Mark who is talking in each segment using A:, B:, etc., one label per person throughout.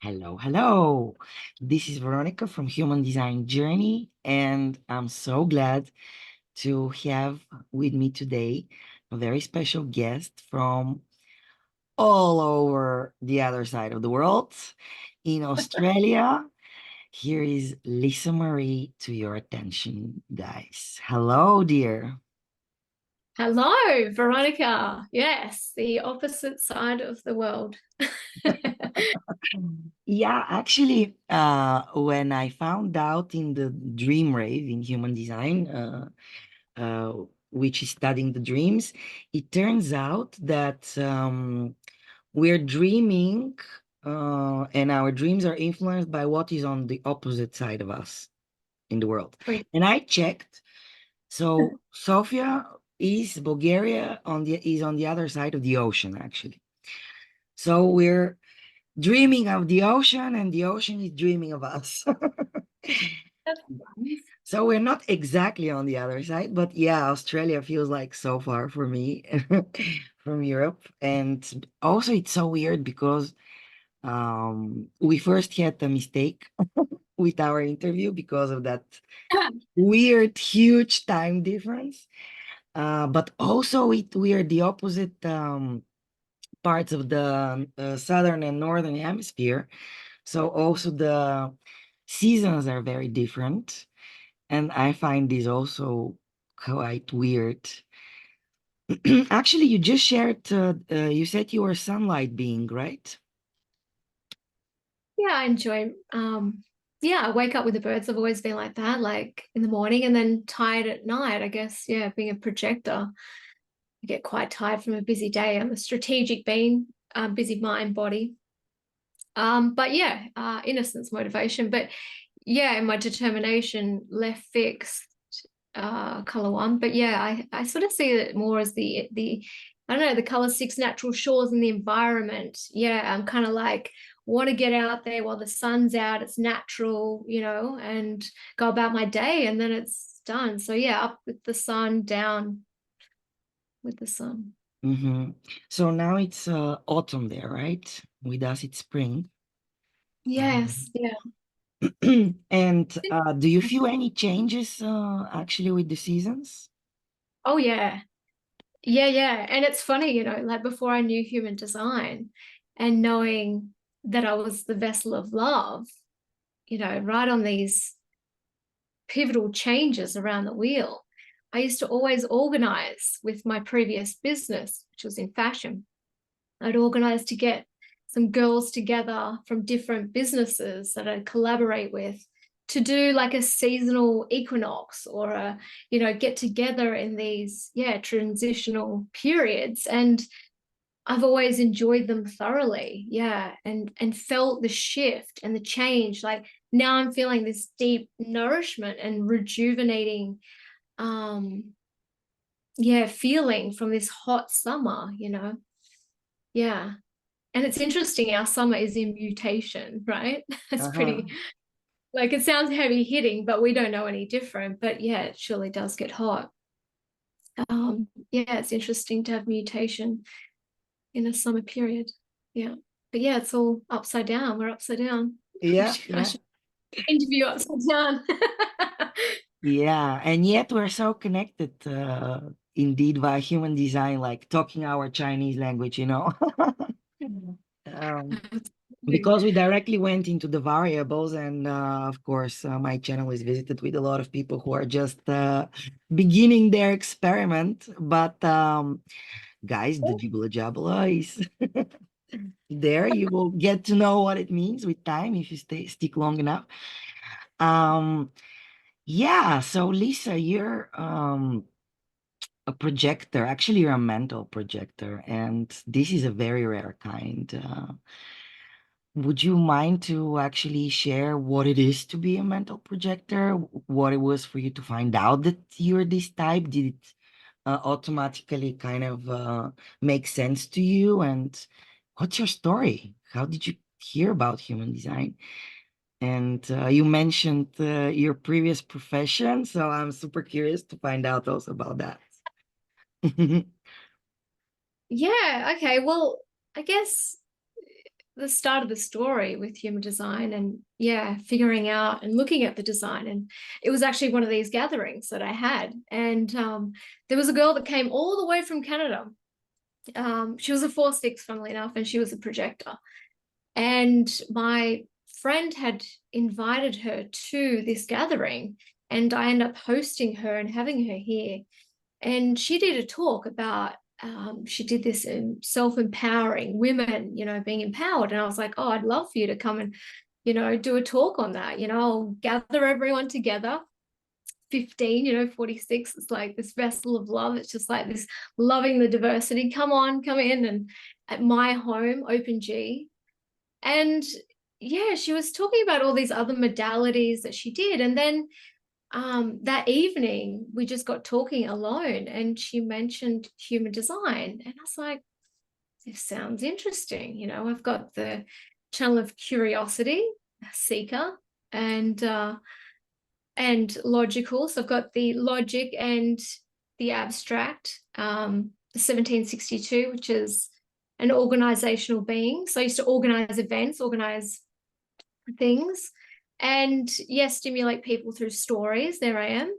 A: Hello, hello. This is Veronica from Human Design Journey, and I'm so glad to have with me today a very special guest from all over the other side of the world in Australia. Here is Lisa Maree to your attention, guys. Hello, dear.
B: Hello, Veronica. Yes, the opposite side of the world.
A: Yeah, actually, when I found out in the dream rave in human design, uh, which is studying the dreams, it turns out that we're dreaming, and our dreams are influenced by what is on the opposite side of us in the world. And I checked. So Sofia is Bulgaria is on the other side of the ocean, actually. So we're dreaming of the ocean, and the ocean is dreaming of us.
B: That's nice.
A: So we're not exactly on the other side, but yeah, Australia feels like so far for me from Europe. And also it's so weird because we first had a mistake with our interview because of that weird, huge time difference. But also we are the opposite parts of the southern and northern hemisphere. So also the seasons are very different. And I find this also quite weird. Actually, you just shared, you said you were a sunlight being, right?
B: Yeah, I enjoy yeah, I wake up with the birds. I've always been like that, like in the morning and then tired at night, I guess. Yeah, being a projector, I get quite tired from a busy day. I'm a strategic being, busy mind, body. But yeah, innocence, motivation. But yeah, my determination left fixed, color one. But yeah, I sort of see it more as the I don't know, the color six natural shores in the environment. Yeah, I'm kind of like want to get out there while the sun's out, it's natural, and go about my day and then it's done. So yeah, up with the sun, down with the sun.
A: Mm-hmm. So now it's autumn there, right? With us, it's spring.
B: Yes, yeah.
A: And do you feel any changes actually with the seasons?
B: Oh yeah. Yeah, yeah. And it's funny, like before I knew human design and knowing that I was the vessel of love, right on these pivotal changes around the wheel. I used to always organize with my previous business, which was in fashion. I'd organize to get some girls together from different businesses that I'd collaborate with to do like a seasonal equinox or get together in these, yeah, transitional periods. And I've always enjoyed them thoroughly. Yeah. And felt the shift and the change. Like now I'm feeling this deep nourishment and rejuvenating yeah, feeling from this hot summer. Yeah. And it's interesting, our summer is in mutation, right? It's
A: Uh-huh.
B: pretty like it sounds heavy hitting, but we don't know any different. But yeah, it surely does get hot. Yeah, it's interesting to have mutation in a summer period. Yeah. But yeah, it's all upside down. We're upside down.
A: Yeah,
B: I
A: yeah.
B: should interview upside down.
A: Yeah, and yet we're so connected, indeed, via human design, like talking our Chinese language, you know. Um, because we directly went into the variables, and of course, my channel is visited with a lot of people who are just beginning their experiment. But guys, the Jibula Jabula is there. You will get to know what it means with time if you stick long enough. Um, yeah, so Lisa, you're a projector. Actually, you're a mental projector, and this is a very rare kind. Would you mind to actually share what it is to be a mental projector? What it was for you to find out that you're this type? Did it automatically kind of make sense to you? And what's your story? How did you hear about human design? And you mentioned your previous profession, so I'm super curious to find out also about that.
B: Yeah, okay. Well, I guess the start of the story with human design, and yeah, figuring out and looking at the design. And it was actually one of these gatherings that I had, and there was a girl that came all the way from Canada. She was a 4/6, funnily enough, and she was a projector. And my friend had invited her to this gathering, and I ended up hosting her and having her here. And she did a talk about, she did this in self-empowering women, being empowered. And I was like, oh, I'd love for you to come and, do a talk on that. I'll gather everyone together. 15, 46, it's like this vessel of love. It's just like this, loving the diversity. Come on, come in. And at my home, Open G. And yeah, she was talking about all these other modalities that she did. And then that evening we just got talking alone, and she mentioned human design, and I was like, this sounds interesting. I've got the channel of curiosity, seeker, and logical. So I've got the logic and the abstract, the 1762, which is an organizational being. So I used to organize events, organize things, and yes, stimulate people through stories. There I am.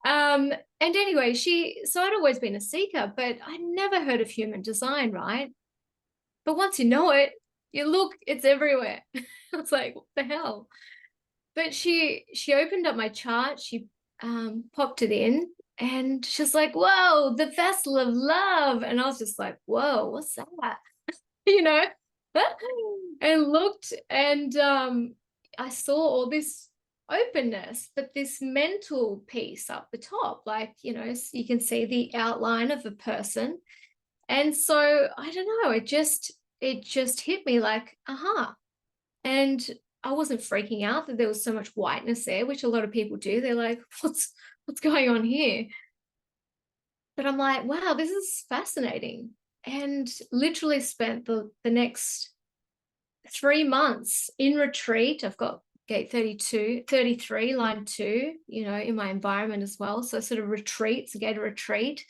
B: And anyway, so I'd always been a seeker, but I'd never heard of human design, right? But once you know it, you look, it's everywhere. It's like, what the hell? But she opened up my chart, she popped it in, and she's like, whoa, the vessel of love. And I was just like, whoa, what's that? you know, and looked, and I saw all this openness, but this mental piece up the top, like, you can see the outline of a person. And so I don't know, it just hit me like, aha. And I wasn't freaking out that there was so much whiteness there, which a lot of people do. They're like, what's going on here? But I'm like, wow, this is fascinating. And literally spent the next 3 months in retreat. I've got gate 33, line 2, in my environment as well. So sort of retreats, gate a retreat,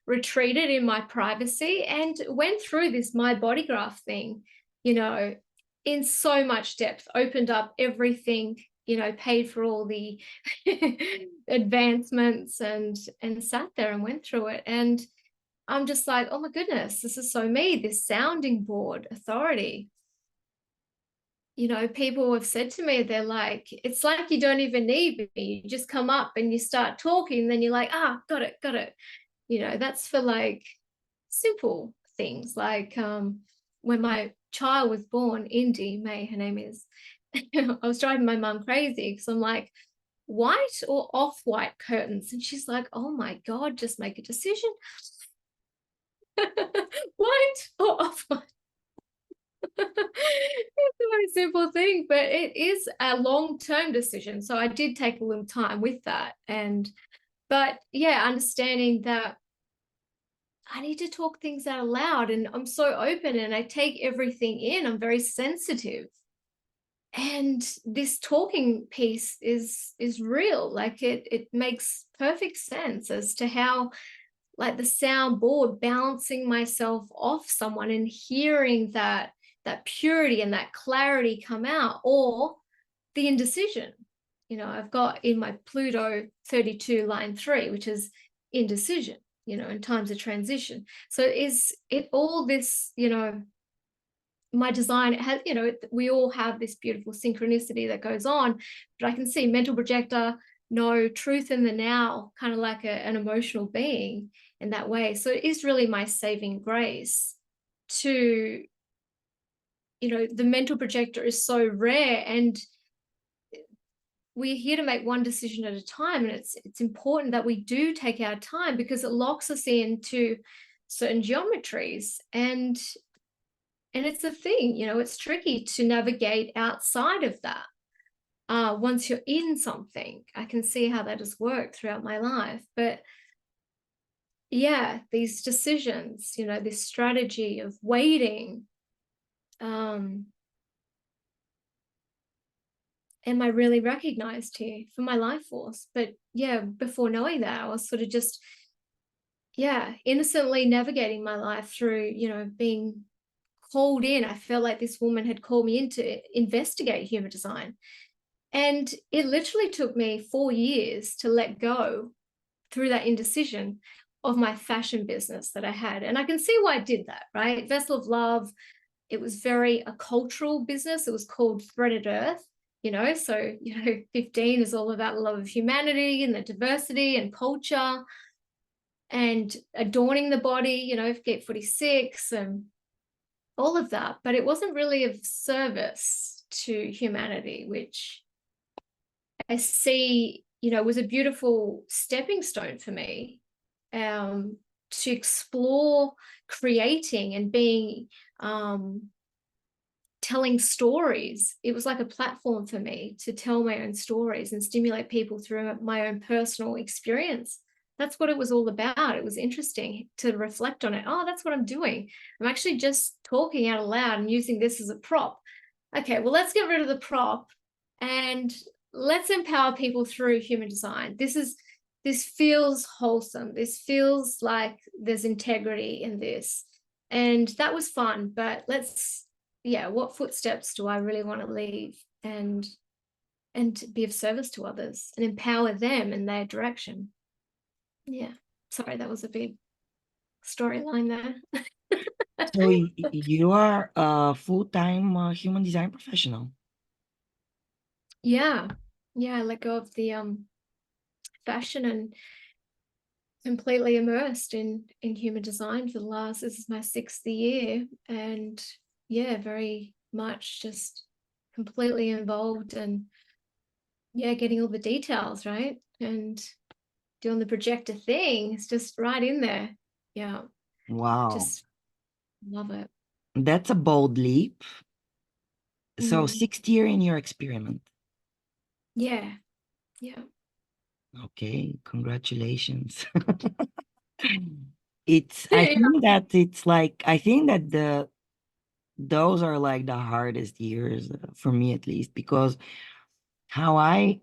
B: retreated in my privacy, and went through this my body graph thing, in so much depth, opened up everything, paid for all the advancements, and sat there and went through it. And I'm just like, oh my goodness, this is so me, this sounding board authority. People have said to me, they're like, it's like you don't even need me. You just come up and you start talking, and then you're like, got it. That's for like simple things. Like when my child was born, Indy, May, her name is, I was driving my mum crazy because I'm like, white or off-white curtains? And she's like, oh my God, just make a decision. White or off-white? It's a very simple thing, but it is a long-term decision. So I did take a little time with that. But yeah, understanding that I need to talk things out loud, and I'm so open and I take everything in. I'm very sensitive. And this talking piece is real. Like it makes perfect sense as to how, like, the soundboard, bouncing myself off someone and hearing that purity and that clarity come out, or the indecision. I've got in my Pluto 32 line 3, which is indecision, in times of transition. So is it all this, my design, it has, we all have this beautiful synchronicity that goes on, but I can see mental projector, no, truth in the now, kind of like an emotional being in that way. So it is really my saving grace to, the mental projector is so rare, and we're here to make one decision at a time. And it's important that we do take our time, because it locks us into certain geometries, and it's a thing, it's tricky to navigate outside of that. Once you're in something, I can see how that has worked throughout my life. But yeah, these decisions, this strategy of waiting, am I really recognized here for my life force? But yeah, before knowing that, I was sort of just, innocently navigating my life through, being called in. I felt like this woman had called me in to investigate human design. And it literally took me 4 years to let go through that indecision of my fashion business that I had. And I can see why I did that, right? Vessel of Love, it was very a cultural business. It was called Threaded Earth, so, 15 is all about the love of humanity and the diversity and culture and adorning the body, Gate 46 and all of that. But it wasn't really of service to humanity, which I see, was a beautiful stepping stone for me to explore creating and being, telling stories. It was like a platform for me to tell my own stories and stimulate people through my own personal experience. That's what it was all about. It was interesting to reflect on it. Oh, that's what I'm doing. I'm actually just talking out loud and using this as a prop. Okay, well, let's get rid of the prop and let's empower people through human design. This feels wholesome. This feels like there's integrity in this. And that was fun, but what footsteps do I really want to leave and be of service to others and empower them in their direction? Yeah. Sorry, that was a big storyline there.
A: So you are a full-time human design professional.
B: Yeah. I let go of the fashion and completely immersed in human design for this is my 6th year, and very much just completely involved and getting all the details right and doing the projector thing. It's just right in there. Yeah,
A: Wow.
B: just love it.
A: That's a bold leap. So
B: Mm.
A: 6th year in your experiment.
B: Yeah.
A: Okay, congratulations. I think that those are like the hardest years for me at least, because how I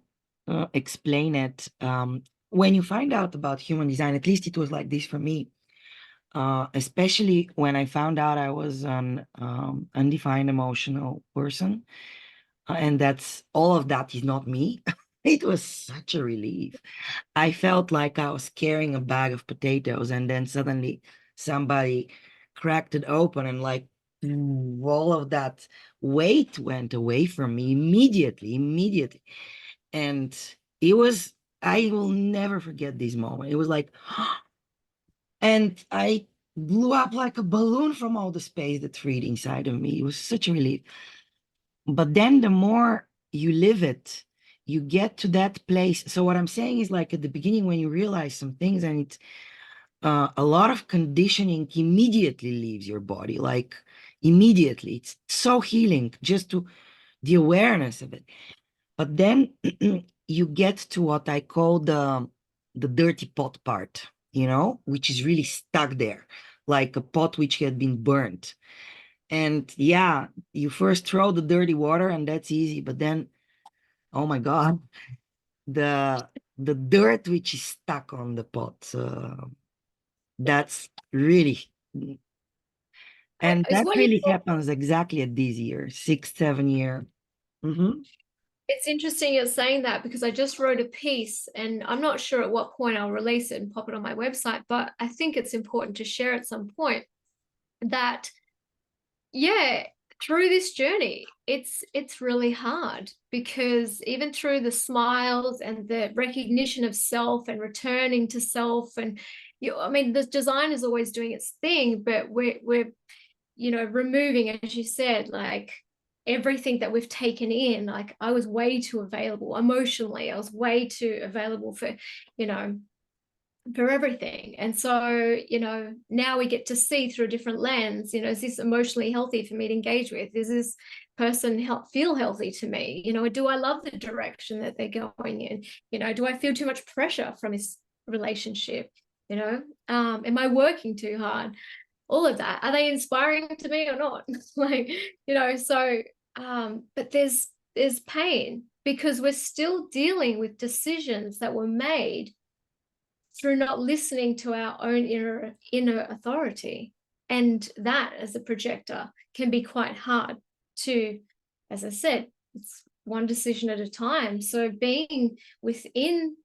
A: explain it, when you find out about human design, at least it was like this for me, especially when I found out I was an undefined emotional person, and that's all of that is not me. It was such a relief. I felt like I was carrying a bag of potatoes, and then suddenly somebody cracked it open, and like all of that weight went away from me immediately. And I will never forget this moment. It was like, and I blew up like a balloon from all the space that freed inside of me. It was such a relief. But then the more you live it, you get to that place. So what I'm saying is, like, at the beginning, when you realize some things, and it's a lot of conditioning immediately leaves your body, like immediately. It's so healing just to the awareness of it. But then you get to what I call the dirty pot part, which is really stuck there, like a pot which had been burnt. And yeah, you first throw the dirty water and that's easy, but then, oh my God, the dirt which is stuck on the pot, that's really, and
B: Is
A: that
B: what you
A: really happens exactly at this year, 6, 7 year. Mm-hmm.
B: It's interesting you're saying that, because I just wrote a piece and I'm not sure at what point I'll release it and pop it on my website, but I think it's important to share at some point that, through this journey, it's really hard, because even through the smiles and the recognition of self and returning to self, and the design is always doing its thing, but we're removing, as you said, like everything that we've taken in. Like, I was way too available emotionally. I was way too available you know, for everything. And so, now we get to see through a different lens, is this emotionally healthy for me to engage with? Is this person feel healthy to me? Do I love the direction that they're going in? Do I feel too much pressure from this relationship? Am I working too hard? All of that, are they inspiring to me or not? Like, so but there's pain, because we're still dealing with decisions that were made through not listening to our own inner authority. And that, as a projector, can be quite hard to, as I said, it's one decision at a time. So being within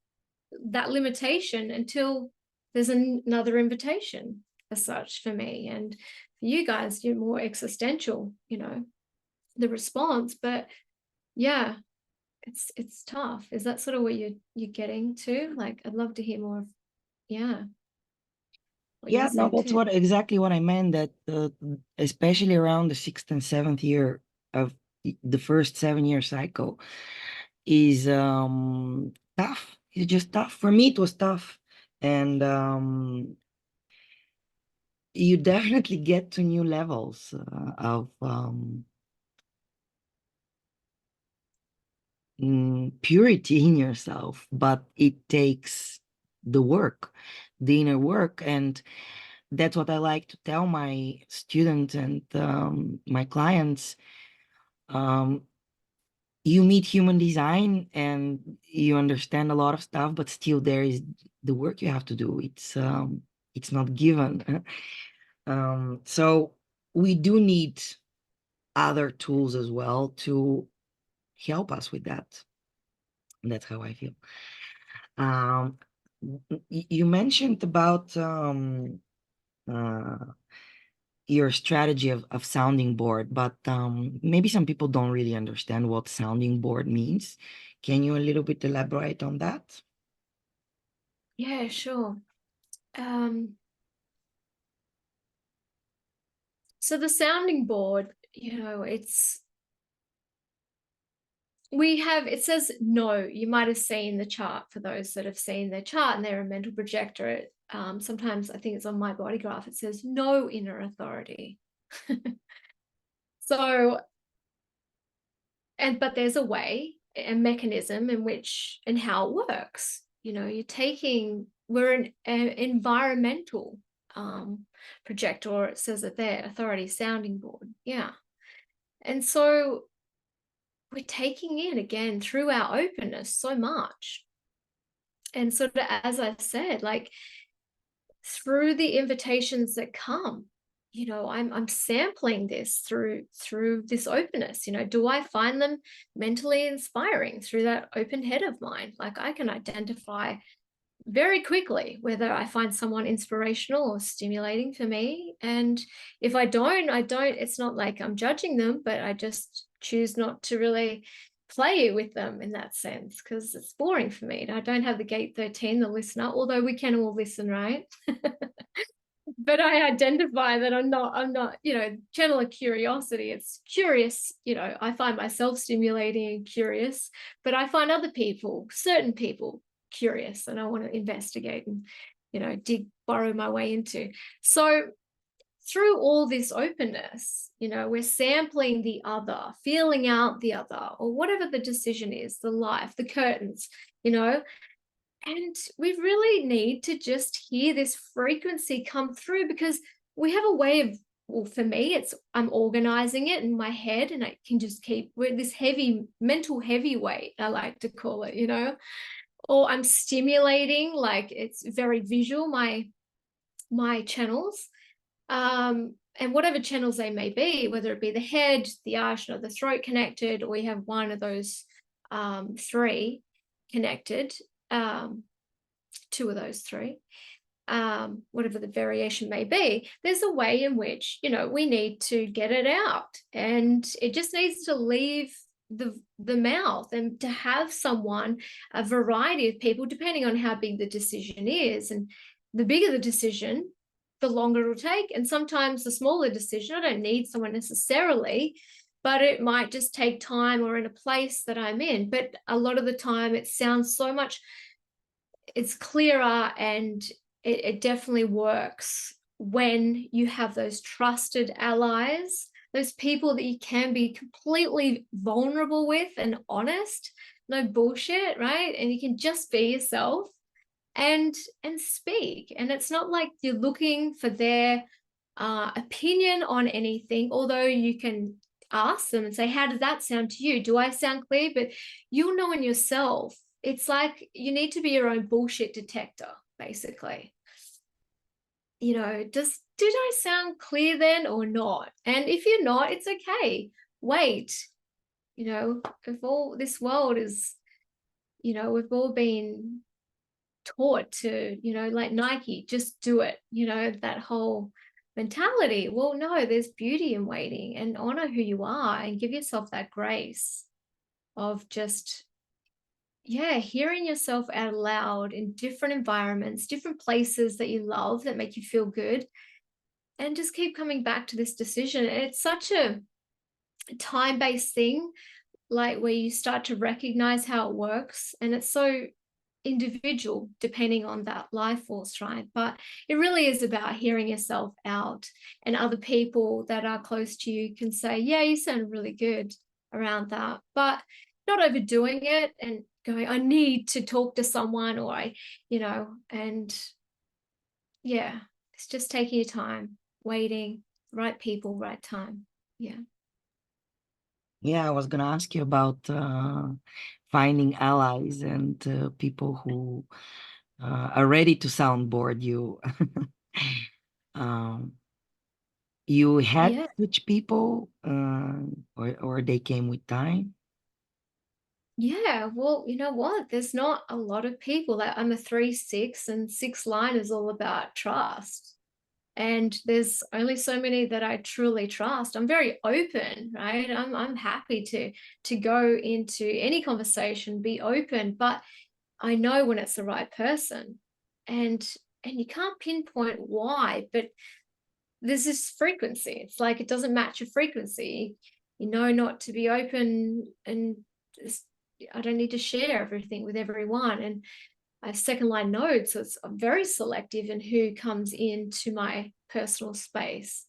B: that limitation until there's another invitation, as such, for me. And for you guys, you're more existential, the response. But yeah, it's tough. Is that sort of what you're getting to? Like, I'd love to hear more of, yeah, what
A: Yeah,
B: you're
A: no,
B: saying
A: that's
B: too.
A: exactly what I meant. That especially around the sixth and seventh year of the first 7 year cycle is tough. It's just tough. For me, it was tough, and you definitely get to new levels of purity in yourself, but it takes the work, the inner work. And that's what I like to tell my students and my clients. Um, you meet human design and you understand a lot of stuff, but still there is the work you have to do. It's not given. So we do need other tools as well to help us with that. And that's how I feel. Um, you mentioned about uh, your strategy of sounding board, but maybe some people don't really understand what sounding board means. Can you a little bit elaborate on that?
B: Yeah, sure. So the sounding board, it says no. You might have seen the chart, for those that have seen their chart and they're a mental projector. Sometimes I think it's on my body graph. It says no inner authority. So, but there's a way, a mechanism in which and how it works. We're an environmental projector, or it says it there, authority sounding board. Yeah. And so we're taking in, again, through our openness, so much. And sort of, as I said, like, through the invitations that come, I'm sampling this through this openness. Do I find them mentally inspiring through that open head of mine? Like, I can identify very quickly whether I find someone inspirational or stimulating for me. And if I don't, it's not like I'm judging them, but I just choose not to really play with them in that sense, because it's boring for me. I don't have the gate 13, the listener, although we can all listen, right? But I identify that I'm not, channel of curiosity. It's curious, I find myself stimulating and curious, but I find other people, certain people, curious, and I want to investigate and, borrow my way into. So through all this openness, we're sampling the other, feeling out the other, or whatever the decision is, the life, the curtains, and we really need to just hear this frequency come through, because we have a way of, well, for me, I'm organizing it in my head, and I can just keep with this heavy mental heavyweight, I like to call it, or I'm stimulating, like, it's very visual, my channels. And whatever channels they may be, whether it be the head, the arch, or the throat connected, or we have one of those three connected, two of those three, whatever the variation may be, there's a way in which, we need to get it out, and it just needs to leave the mouth, and to have someone, a variety of people, depending on how big the decision is. And the bigger the decision, the longer it'll take. And sometimes the smaller decision, I don't need someone necessarily, but it might just take time, or in a place that I'm in. But a lot of the time it sounds so much, it's clearer, and it definitely works when you have those trusted allies, those people that you can be completely vulnerable with and honest, no bullshit, right? And you can just be yourself and speak. And it's not like you're looking for their opinion on anything, although you can ask them and say, how does that sound to you? Do I sound clear? But you'll know in yourself. It's like you need to be your own bullshit detector, basically. did I sound clear then or not? And if you're not, it's okay. Wait, if all this world is, we've all been taught to, like Nike, just do it, that whole mentality. Well, no, there's beauty in waiting, and honor who you are and give yourself that grace of just, yeah, hearing yourself out loud in different environments, different places that you love that make you feel good, and just keep coming back to this decision. And it's such a time-based thing, like where you start to recognize how it works, and it's so individual depending on that life force, right? But it really is about hearing yourself out, and other people that are close to you can say, yeah, you sound really good around that, but not overdoing it and going, I need to talk to someone, or and yeah, it's just taking your time, waiting, right people, right time. Yeah.
A: Yeah, I was gonna ask you about finding allies and people who are ready to soundboard you. Um, you had
B: Yeah.
A: such people, or they came with time?
B: Yeah, well, you know what? There's not a lot of people. Like, I'm a 3-6, and 6 line is all about trust. And there's only so many that I truly trust. I'm very open, right? I'm happy to go into any conversation, be open, but I know when it's the right person. And you can't pinpoint why, but there's this frequency. It's like it doesn't match your frequency. Not to be open, and I don't need to share everything with everyone. And I have second line nodes, so I'm very selective in who comes into my personal space.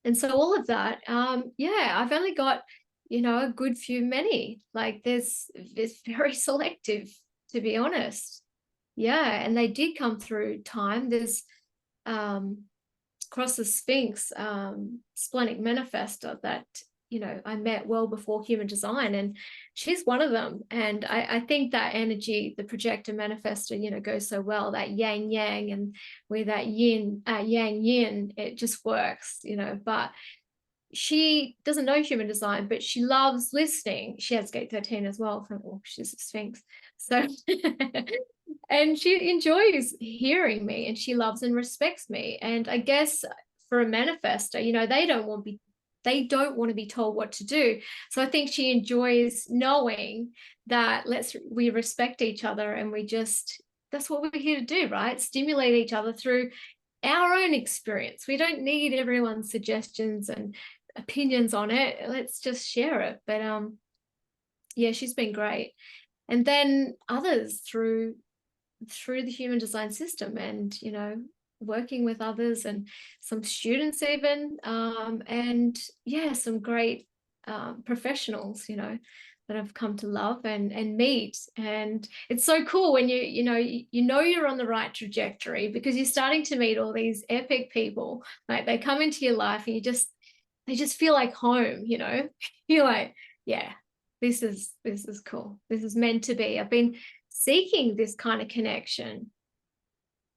B: And so all of that, yeah, I've only got, a good few many. Like there's very selective, to be honest. Yeah, and they did come through time. There's um across the Sphinx, splenic manifestor that I met well before human design, and she's one of them. And I think that energy, the projector manifestor, goes so well, that yang yang, and with that yang yin, it just works. But she doesn't know human design, but she loves listening. She has gate 13 as well, she's a Sphinx. So and she enjoys hearing me, and she loves and respects me. And I guess for a manifester, they don't want to be told what to do. So I think she enjoys knowing that we respect each other, and that's what we're here to do, right? Stimulate each other through our own experience. We don't need everyone's suggestions and opinions on it. Let's just share it. But yeah, she's been great. And then others through the human design system, and working with others, and some students even, and yeah, some great professionals, that I've come to love and meet. And it's so cool when you're on the right trajectory, because you're starting to meet all these epic people. Like, they come into your life, and they just feel like home. You're like, yeah, this is cool. This is meant to be. I've been seeking this kind of connection.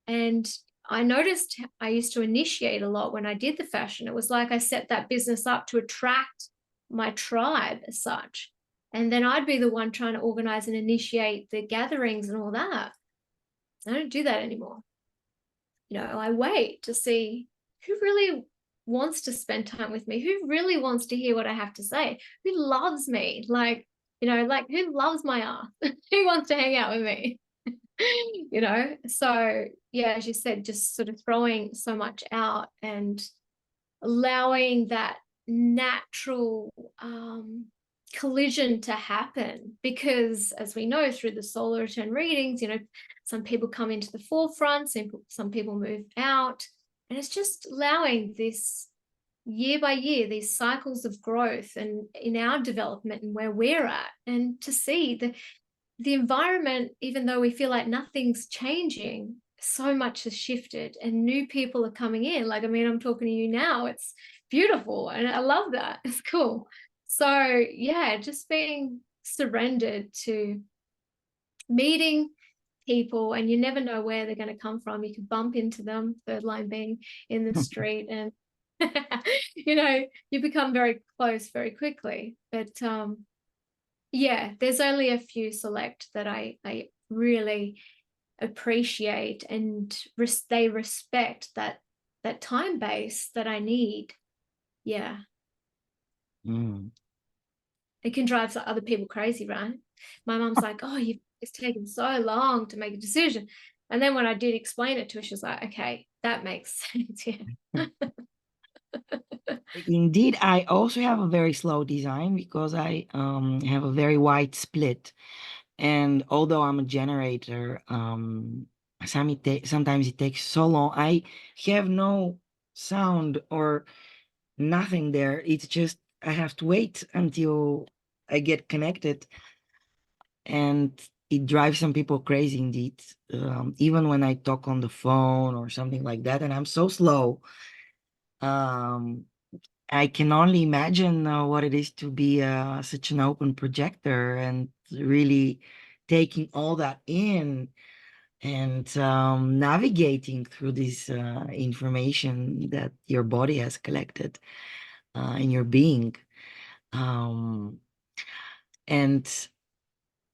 B: And I noticed I used to initiate a lot when I did the fashion. It was like I set that business up to attract my tribe as such. And then I'd be the one trying to organize and initiate the gatherings and all that. I don't do that anymore. I wait to see who really wants to spend time with me, who really wants to hear what I have to say, who loves me, like who loves my ass, who wants to hang out with me. So yeah, as you said, just sort of throwing so much out and allowing that natural collision to happen, because as we know through the solar return readings, some people come into the forefront, some people move out, and it's just allowing this year by year, these cycles of growth and in our development and where we're at, and to see the environment, even though we feel like nothing's changing, so much has shifted and new people are coming in. Like, I mean, I'm talking to you now. It's beautiful. And I love that. It's cool. So yeah, just being surrendered to meeting people, and you never know where they're going to come from. You could bump into them, third line being in the street, and you become very close very quickly. But yeah, there's only a few select that I really appreciate, and they respect that time base that I need. Yeah.
A: Mm.
B: It can drive other people crazy, right? My mom's like, oh, it's taken so long to make a decision. And then when I did explain it to her, she was like, okay, that makes sense. Yeah.
A: Indeed, I also have a very slow design because I have a very wide split. And although I'm a generator, sometimes it takes so long. I have no sound or nothing there. It's just I have to wait until I get connected, and it drives some people crazy indeed. Even when I talk on the phone or something like that, and I'm so slow. Um, I can only imagine what it is to be such an open projector and really taking all that in and navigating through this information that your body has collected in your being. Um, and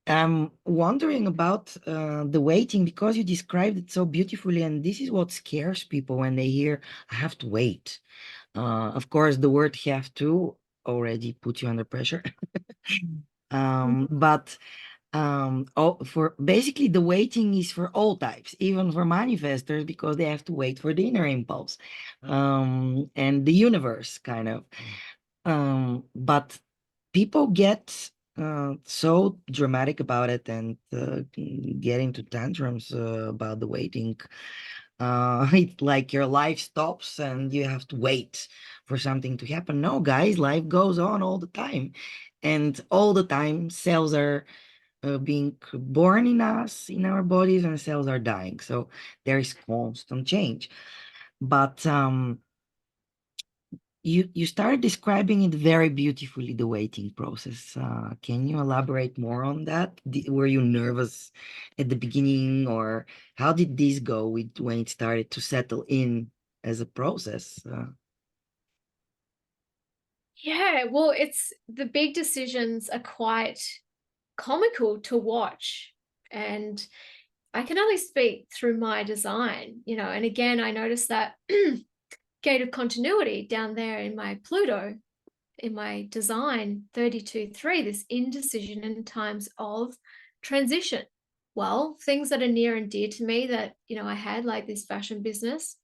A: I'm wondering about the waiting because you described it so beautifully, and this is what scares people when they hear, I have to wait. Of course, the word have to already put you under pressure. But for basically the waiting is for all types, even for manifestors, because they have to wait for the inner impulse and the universe kind of. But people get so dramatic about it and get into tantrums about the waiting. It's like your life stops and you have to wait for something to happen. No, guys, life goes on all the time. And all the time, cells are being born in us, in our bodies, and cells are dying. So there is constant change. But you started describing it very beautifully, the waiting process. Can you elaborate more on that? Were you nervous at the beginning, or how did this go with when it started to settle in as a process?
B: Yeah, well, it's the big decisions are quite comical to watch. And I can only speak through my design, and again, I noticed that gate of continuity down there in my Pluto, in my design 32.3, this indecision in times of transition. Well, things that are near and dear to me that, I had, like this fashion business,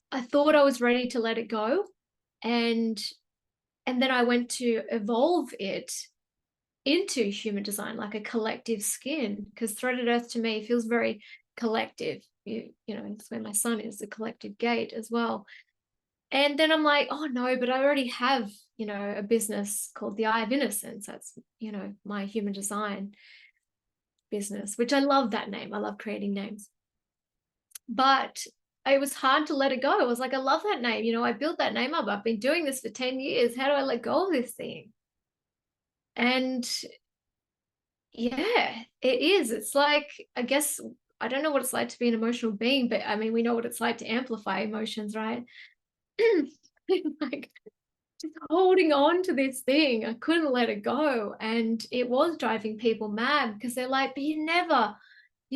B: I thought I was ready to let it go. And then I went to evolve it into human design, like a collective skin, because threaded earth to me feels very collective. It's where my sun is, the collective gate as well. And then I'm like, oh no, but I already have, a business called the Eye of Innocence. That's, my human design business, which I love that name. I love creating names. But it was hard to let it go. I was like, I love that name. I built that name up. I've been doing this for 10 years. How do I let go of this thing? And yeah, it is. It's like, I guess, I don't know what it's like to be an emotional being, but I mean, we know what it's like to amplify emotions, right? Like, just holding on to this thing. I couldn't let it go. And it was driving people mad because they're like, but you're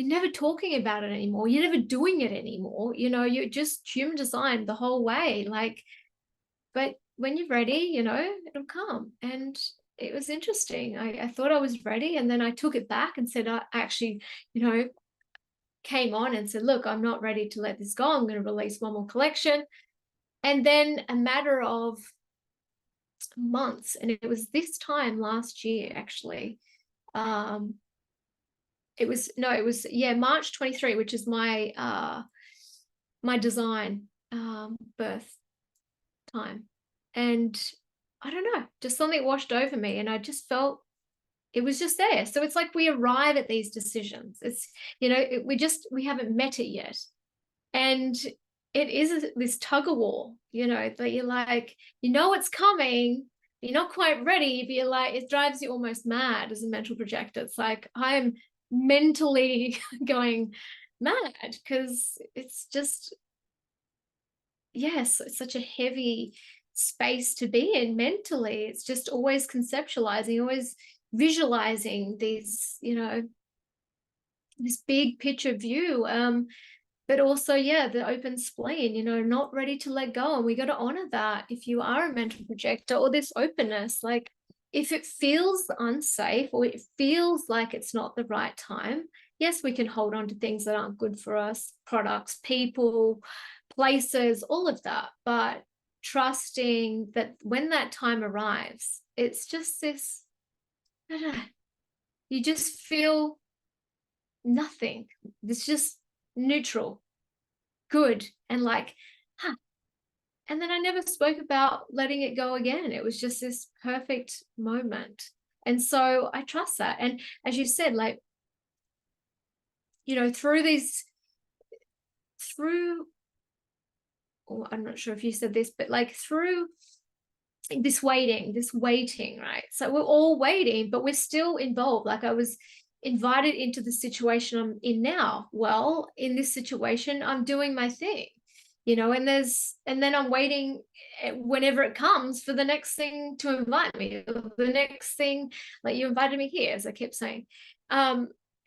B: never talking about it anymore. You're never doing it anymore. You're just human design the whole way. Like, but when you're ready, it'll come. And it was interesting. I thought I was ready, and then I took it back and said, I actually, came on and said, look, I'm not ready to let this go. I'm going to release one more collection. And then a matter of months, and it was this time last year, actually. It was March 23, which is my my design birth time. And I don't know, just something washed over me, and I just felt it was just there. So it's like we arrive at these decisions. It's, we haven't met it yet. And it is this tug of war, that you're like, it's coming, you're not quite ready, but you're like, it drives you almost mad as a mental projector. It's like, I'm mentally going mad, because it's just, yes, it's such a heavy space to be in mentally. It's just always conceptualizing, always visualizing these, this big picture view. But also, yeah, the open spleen, not ready to let go. And we got to honor that if you are a mental projector, or this openness. Like, if it feels unsafe, or it feels like it's not the right time, yes, we can hold on to things that aren't good for us, products, people, places, all of that. But trusting that when that time arrives, it's just this, I don't know, you just feel nothing. It's just neutral, good, and like, huh. And then I never spoke about letting it go again. It was just this perfect moment. And so I trust that. And as you said, like, through these, through, or I'm not sure if you said this, but like through this waiting, right? So we're all waiting, but we're still involved. Like, I was invited into the situation I'm in now. Well, in this situation, I'm doing my thing, and then I'm waiting, whenever it comes, for the next thing to invite me, or the next thing, like you invited me here, as I kept saying.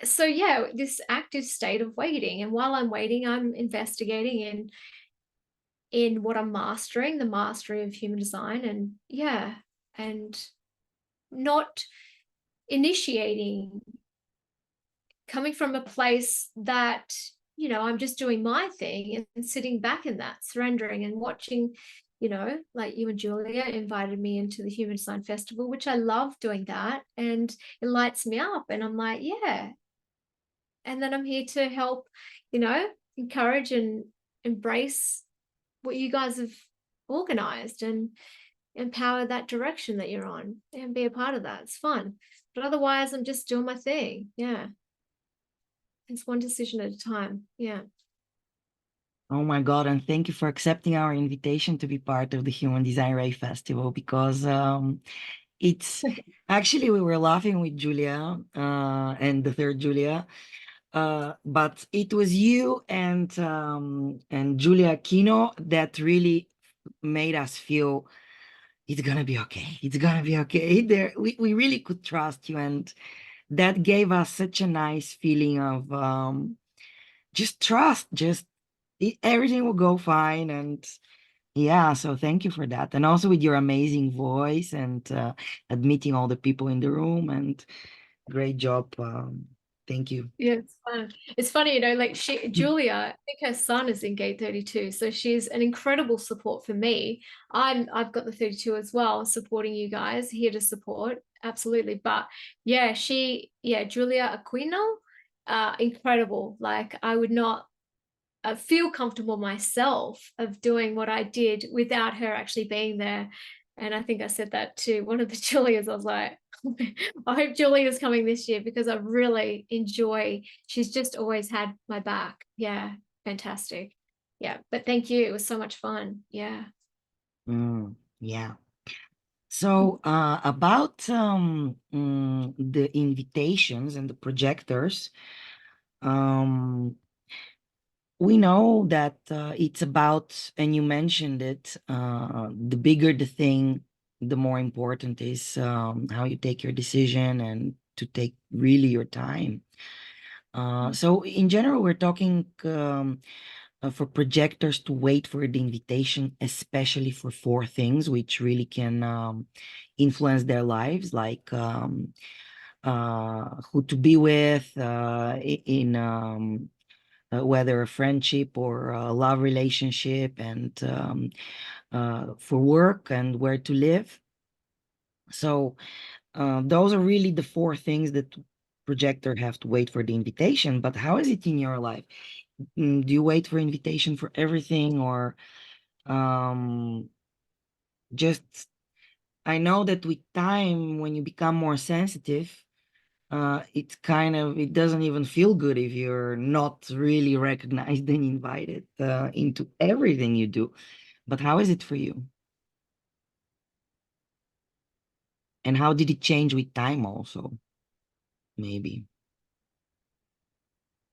B: So yeah, this active state of waiting. And while I'm waiting, I'm investigating in what I'm mastering, the mastery of human design. And yeah, and not initiating, coming from a place that, I'm just doing my thing, and sitting back in that, surrendering and watching, like you and Julia invited me into the Human Design Festival, which I love doing that. And it lights me up. And I'm like, yeah. And then I'm here to help, encourage and embrace what you guys have organized, and empower that direction that you're on, and be a part of that. It's fun. But otherwise, I'm just doing my thing. Yeah. It's one decision at a time. Yeah.
A: Oh my God, and thank you for accepting our invitation to be part of the Human Design Ray Festival, because it's actually, we were laughing with Julia and the third Julia, but it was you and Julia Kino that really made us feel it's gonna be okay. It's gonna be okay. There, we really could trust you, and that gave us such a nice feeling of just trust, just everything will go fine. And yeah, so thank you for that. And also with your amazing voice and admitting all the people in the room, and great job. Thank you.
B: Yeah, it's fun. It's funny, like Julia, I think her son is in gate 32. So she's an incredible support for me. I've got the 32 as well, supporting you guys, here to support. Absolutely. But yeah, Julia Aquino, incredible. Like, I would not feel comfortable myself of doing what I did without her actually being there. And I think I said that to one of the Julias. I was like, I hope Julia's coming this year, because I really enjoy, she's just always had my back. Yeah, fantastic. Yeah, but thank you. It was so much fun. Yeah.
A: Yeah. So about the invitations and the projectors, um, we know that it's about, and you mentioned it, the bigger the thing, the more important is how you take your decision, and to take really your time. So in general, we're talking for projectors to wait for the invitation, especially for four things which really can influence their lives, like who to be with in whether a friendship or a love relationship, and for work and where to live. So those are really the four things that projector have to wait for the invitation. But how is it in your life? Do you wait for invitation for everything, or um, just, I know that with time, when you become more sensitive, it's kind of, it doesn't even feel good if you're not really recognized and invited into everything you do. But how is it for you? And how did it change with time also? Maybe.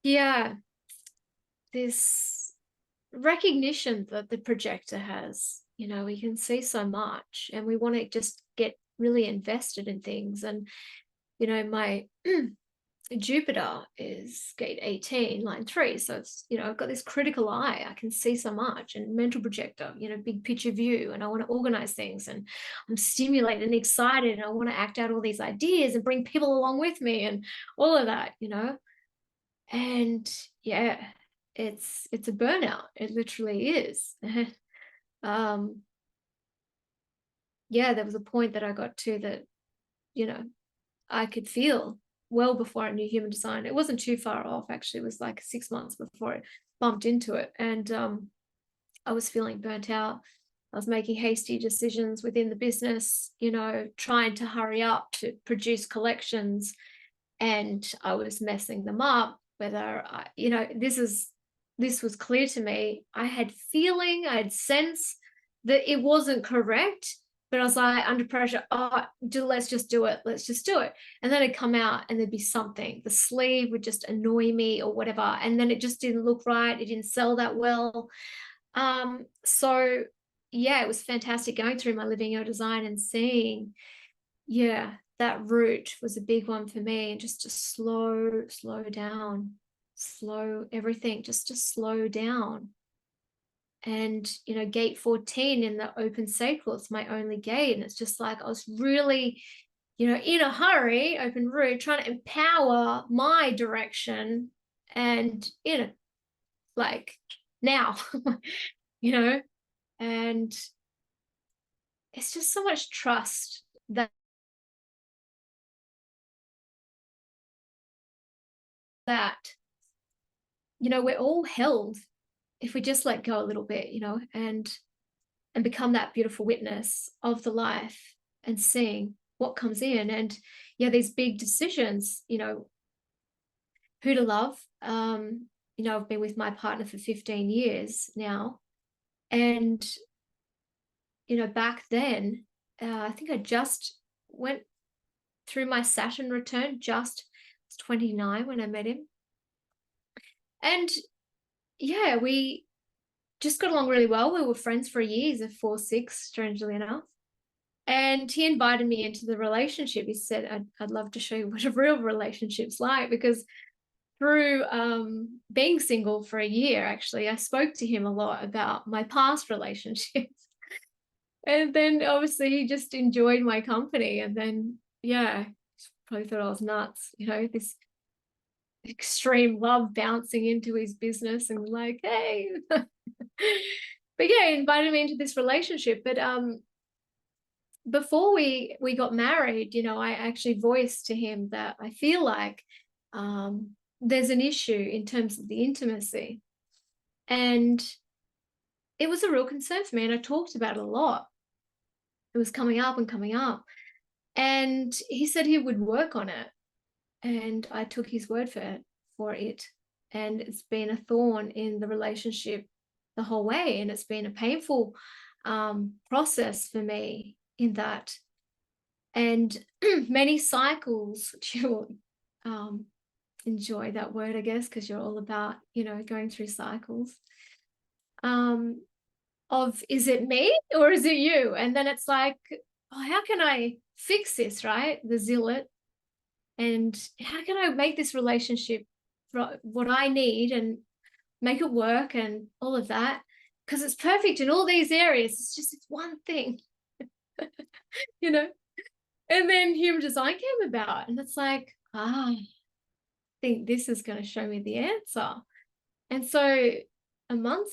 B: Yeah, this recognition that the projector has, we can see so much and we want to just get really invested in things. And, my Jupiter is gate 18, line 3. So it's, I've got this critical eye. I can see so much, and mental projector, big picture view. And I want to organize things, and I'm stimulated and excited. And I want to act out all these ideas and bring people along with me and all of that, And yeah, it's a burnout. It literally is. um, yeah, there was a point that I got to that, I could feel well before I knew human design. It wasn't too far off, actually. It was like 6 months before it bumped into it. And I was feeling burnt out. I was making hasty decisions within the business, trying to hurry up to produce collections, and I was messing them up. Whether this was clear to me. I had feeling, I had sense that it wasn't correct, but I was like under pressure. Oh, let's just do it. Let's just do it. And then it'd come out, and there'd be something. The sleeve would just annoy me or whatever, and then it just didn't look right. It didn't sell that well. So yeah, it was fantastic going through my living your design and seeing, yeah, that route was a big one for me. And just to slow down, slow everything, just to slow down. And gate 14 in the open sacral, it's my only gate, and it's just like I was really, in a hurry, open route, trying to empower my direction, and like now, you know and it's just so much trust that we're all held if we just let go a little bit, and become that beautiful witness of the life, and seeing what comes in. And yeah, these big decisions, who to love. I've been with my partner for 15 years now, and back then, I think I just went through my Saturn return. Just was 29 when I met him, and yeah, we just got along really well. We were friends for a year. He's a 4-6, strangely enough. And he invited me into the relationship. He said, I'd love to show you what a real relationship's like, because through being single for a year, actually, I spoke to him a lot about my past relationships. And then obviously he just enjoyed my company. And then, yeah, probably thought I was nuts, this extreme love bouncing into his business, and like, hey. But yeah, he invited me into this relationship. But before we got married, I actually voiced to him that I feel like there's an issue in terms of the intimacy. And it was a real concern for me, and I talked about it a lot. It was coming up and coming up. And he said he would work on it. And I took his word for it. And it's been a thorn in the relationship the whole way. And it's been a painful process for me in that. And many cycles, which you'll enjoy that word, I guess, because you're all about, going through cycles of, is it me or is it you? And then it's like, oh, how can I fix this, right? The zealot. And how can I make this relationship what I need and make it work and all of that? Because it's perfect in all these areas. It's just it's one thing, And then human design came about, and it's like, I think this is going to show me the answer. And so a month,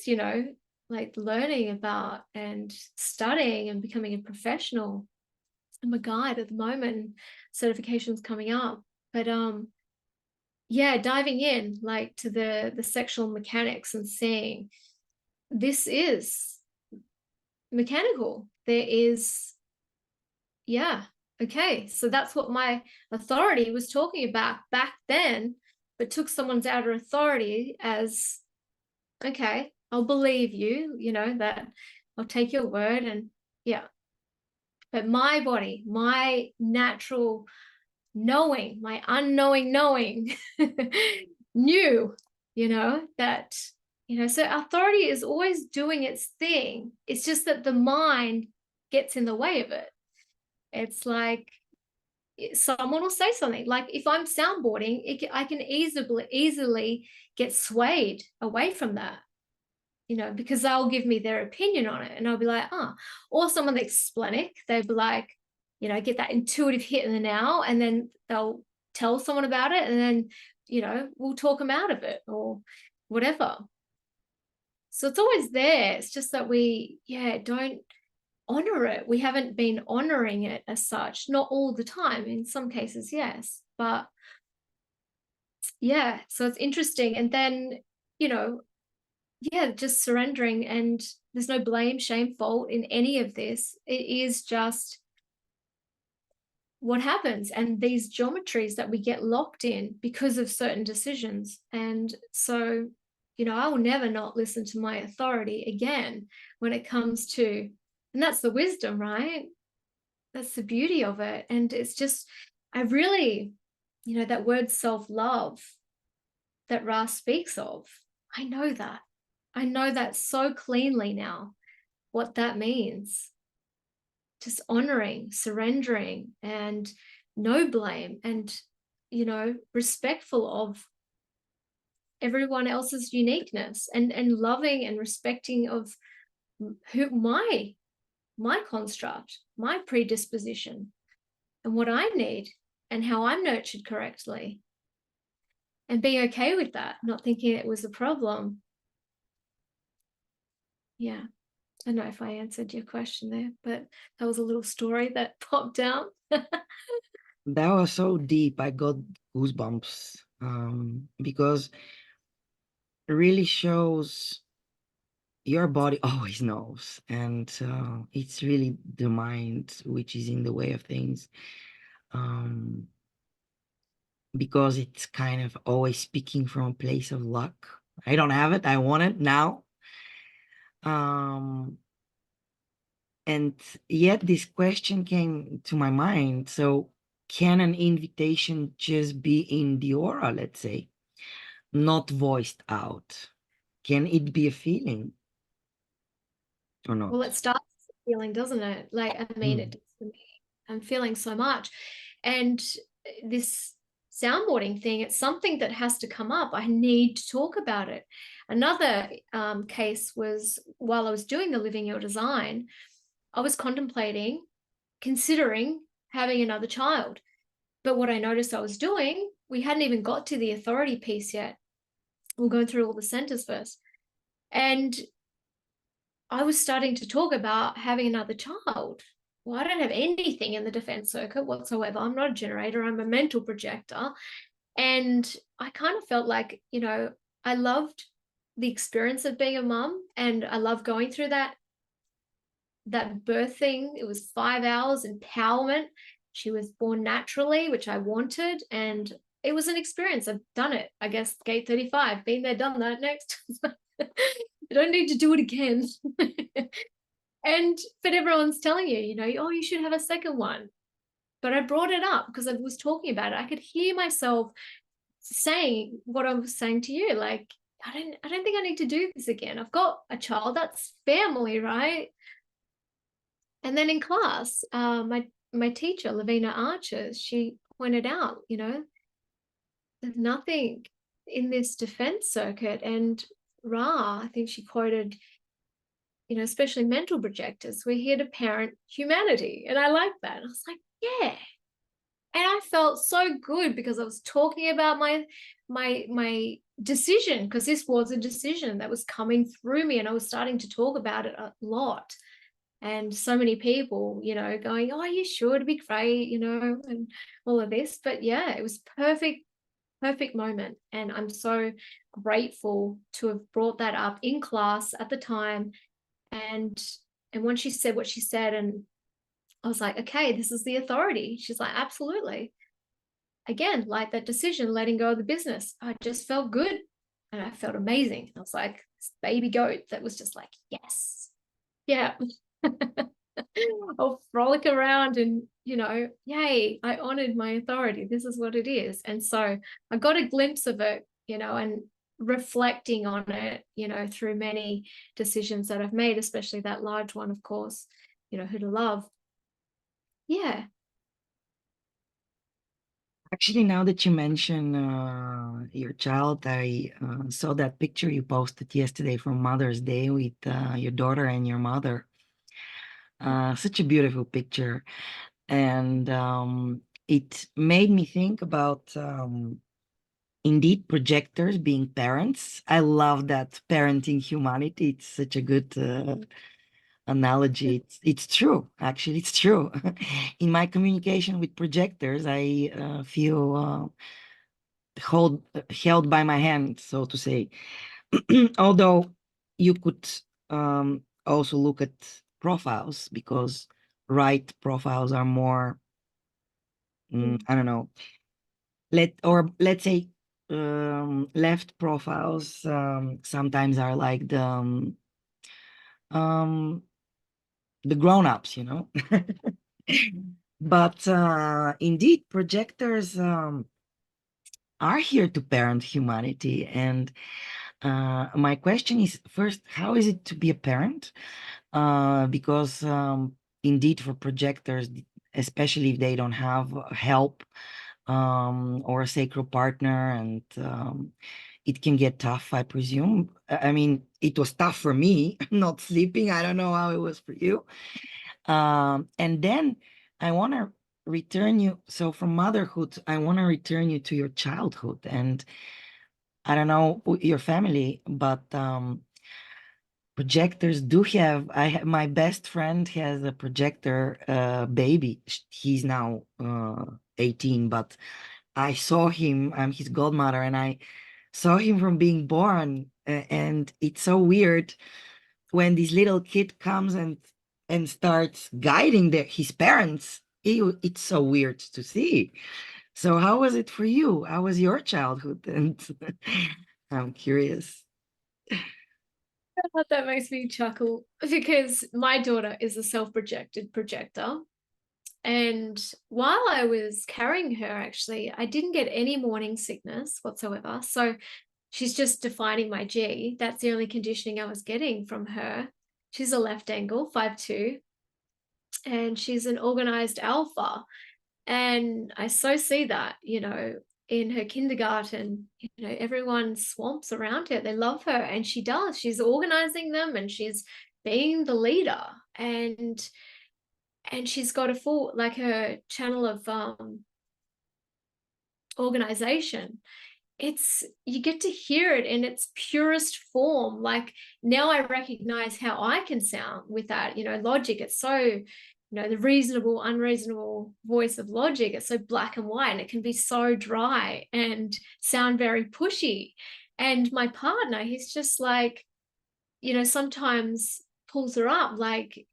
B: like learning about and studying and becoming a professional. I'm a guide at the moment, certifications coming up. But yeah, diving in like to the sexual mechanics and seeing this is mechanical. There is, yeah, okay. So that's what my authority was talking about back then, but took someone's outer authority as, okay, I'll believe you, that I'll take your word. And yeah, but my body, my natural knowing, my unknowing knowing knew, that, so authority is always doing its thing. It's just that the mind gets in the way of it. It's like someone will say something. Like if I'm soundboarding, I can easily get swayed away from that, because they'll give me their opinion on it, and I'll be like, or someone that's splenic, they'll be like, get that intuitive hit in the now, and then they'll tell someone about it, and then, we'll talk them out of it or whatever. So it's always there. It's just that we, don't honor it. We haven't been honoring it as such, not all the time. In some cases, yes, but yeah, so it's interesting. And then, just surrendering, and there's no blame, shame, fault in any of this. It is just what happens, and these geometries that we get locked in because of certain decisions. And so, I will never not listen to my authority again when it comes to, and that's the wisdom, right? That's the beauty of it. And it's just, I really, that word self-love that Ra speaks of, I know that so cleanly now, what that means. Just honoring, surrendering, and no blame, and, respectful of everyone else's uniqueness, and loving and respecting of who my construct, my predisposition, and what I need, and how I'm nurtured correctly, and being okay with that, not thinking it was a problem. Yeah. I don't know if I answered your question there, but that was a little story that popped out.
A: That was so deep. I got goosebumps because it really shows your body always knows, and it's really the mind which is in the way of things, because it's kind of always speaking from a place of luck. I don't have it. I want it now. And yet this question came to my mind. So can an invitation just be in the aura, let's say, not voiced out? Can it be a feeling or
B: Well,
A: not?
B: it starts as a feeling, doesn't it? Like, I mean, it does for me. I'm feeling so much. And this soundboarding thing, it's something that has to come up. I need to talk about it. Another case was while I was doing the Living Your Design, I was considering having another child. But what I noticed I was doing, we hadn't even got to the authority piece yet. We're going through all the centers first. And I was starting to talk about having another child. Well, I don't have anything in the defense circuit whatsoever. I'm not a generator, I'm a mental projector. And I kind of felt like, I loved the experience of being a mum, and I love going through that birth thing. It was 5 hours, empowerment. She was born naturally, which I wanted, and it was an experience. I've done it. I guess gate 35, been there, done that. Next. I don't need to do it again. But everyone's telling you, oh, you should have a second one. But I brought it up because I was talking about it. I could hear myself saying what I was saying to you. Like, I don't think I need to do this again. I've got a child. That's family, right? And then in class, my teacher, Lavina Archer, she pointed out, there's nothing in this defense circuit. And Ra, I think she quoted, especially mental projectors, we're here to parent humanity. And I like that. I was like, yeah. And I felt so good because I was talking about my decision, because this was a decision that was coming through me, and I was starting to talk about it a lot. And so many people, going, oh, you sure, it'd be great, and all of this. But yeah, it was perfect moment. And I'm so grateful to have brought that up in class at the time. And when she said what she said, and I was like, okay, this is the authority. She's like, absolutely. Again, like that decision, letting go of the business, I just felt good, and I felt amazing. I was like this baby goat that was just like, yes, yeah. I'll frolic around, and yay, I honored my authority. This is what it is. And so I got a glimpse of it and reflecting on it, through many decisions that I've made, especially that large one, of course, who to love. Yeah.
A: Actually, now that you mention your child, I saw that picture you posted yesterday from Mother's Day with your daughter and your mother. Such a beautiful picture. And it made me think about indeed projectors being parents. I love that parenting humanity. It's such a good analogy. It's true, actually, it's true. In my communication with projectors, I feel held by my hand, so to say. Although you could also look at profiles, because right profiles are more, I don't know, let's say left profiles sometimes are like um, the grown-ups, But indeed, projectors are here to parent humanity. And my question is, first, how is it to be a parent? Because indeed, for projectors, especially if they don't have help or a sacred partner, and it can get tough, I presume. I mean, it was tough for me, not sleeping. I don't know how it was for you. And then I want to return you. So from motherhood, I want to return you to your childhood. And I don't know your family, but projectors do have. My best friend has a projector baby. He's now 18, but I saw him. I'm his godmother, and I saw him from being born. And it's so weird when this little kid comes and starts guiding his parents. It's so weird to see. So how was it for you? How was your childhood? And I'm curious.
B: That makes me chuckle because my daughter is a self-projected projector. And while I was carrying her, actually, I didn't get any morning sickness whatsoever. So she's just defining my G. That's the only conditioning I was getting from her. She's a left angle, 5'2", and she's an organized alpha. And I so see that, in her kindergarten, everyone swamps around her. They love her, and she does. She's organizing them, and she's being the leader. And she's got a full, like, her channel of organization. You get to hear it in its purest form. Like, now I recognize how I can sound with that, logic. It's so, the reasonable, unreasonable voice of logic. It's so black and white, and it can be so dry and sound very pushy. And my partner, he's just like, sometimes pulls her up, like,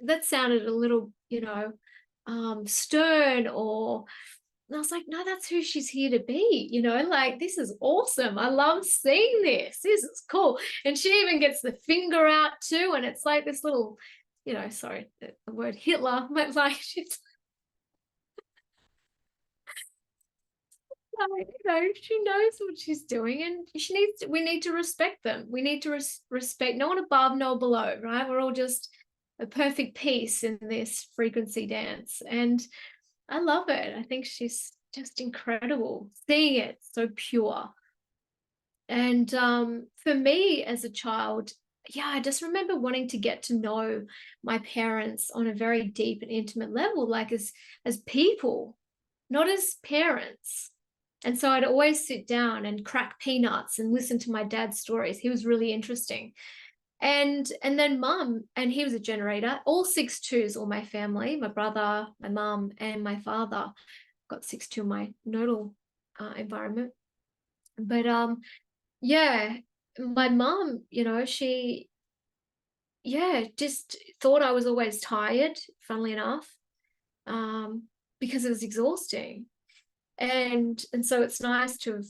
B: that sounded a little, stern, or, and I was like, no, that's who she's here to be, like, this is awesome. I love seeing this. This is cool. And she even gets the finger out too. And it's like this little, sorry, the word Hitler, but like, she's like, she knows what she's doing, and we need to respect them. We need to respect no one above, no below, right? We're all just a perfect piece in this frequency dance. And I love it. I think she's just incredible. Seeing it so pure. And for me as a child, yeah, I just remember wanting to get to know my parents on a very deep and intimate level, like as people, not as parents. And so I'd always sit down and crack peanuts and listen to my dad's stories. He was really interesting. And then mum, and he was a generator. All 6'2s, all my family, my brother, my mum, and my father. Got 6'2 in my nodal environment. But yeah, my mum, she, yeah, just thought I was always tired, funnily enough, because it was exhausting. And so it's nice to have,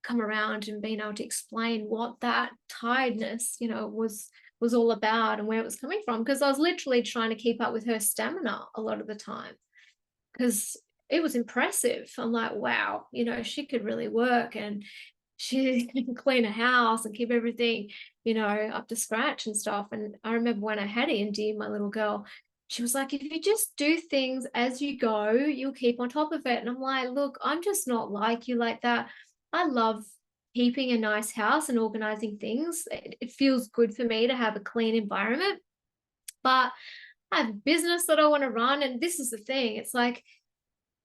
B: come around and been able to explain what that tiredness, was all about and where it was coming from, because I was literally trying to keep up with her stamina a lot of the time, because it was impressive. I'm like, wow, you know, she could really work, and she can clean a house and keep everything, you know, up to scratch and stuff. And I remember when I had Indy, my little girl, she was like, if you just do things as you go, you'll keep on top of it. And I'm like, look, I'm just not like you like that. I love keeping a nice house and organizing things. It feels good for me to have a clean environment, but I have a business that I want to run. And this is the thing. It's like,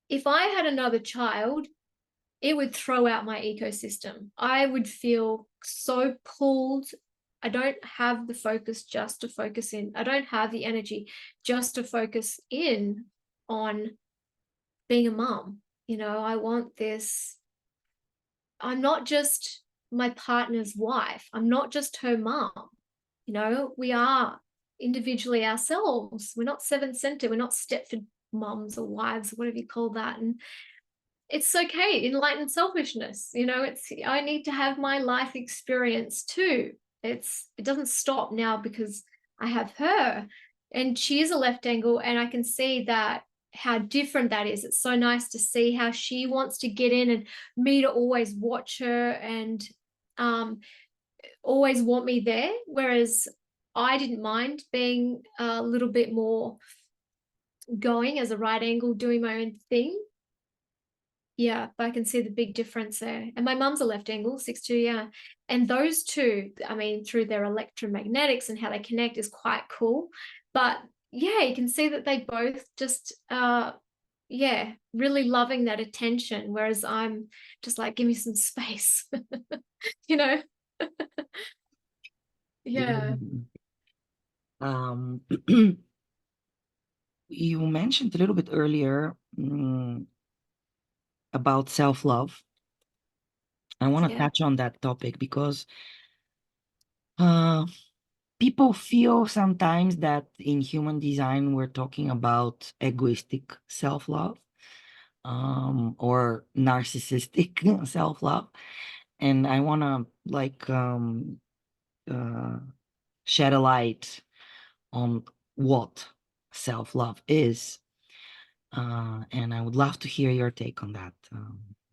B: if I had another child, it would throw out my ecosystem. I would feel so pulled. I don't have the focus just to focus in. I don't have the energy just to focus in on being a mom. You know, I want this. I'm not just my partner's wife. I'm not just her mom. You know, we are individually ourselves. We're not seven center. We're not Stepford moms or wives, whatever you call that. And it's okay, enlightened selfishness, you know, it's, I need to have my life experience too. It doesn't stop now because I have her, and she is a left angle, and I can see that how different that is. It's so nice to see how she wants to get in, and me to always watch her and always want me there, whereas I didn't mind being a little bit more going as a right angle, doing my own thing. Yeah, but I can see the big difference there. And my mum's a left angle, 6'2", yeah. And those two, I mean, through their electromagnetics and how they connect is quite cool. But yeah, you can see that they both just, yeah, really loving that attention. Whereas I'm just like, give me some space, you know? Yeah.
A: Um, you mentioned a little bit earlier about self-love. I want to
B: Yeah.
A: touch on that topic because people feel sometimes that in human design we're talking about egoistic self-love or narcissistic self-love. And I want to like shed a light on what self-love is. And I would love to hear your take on that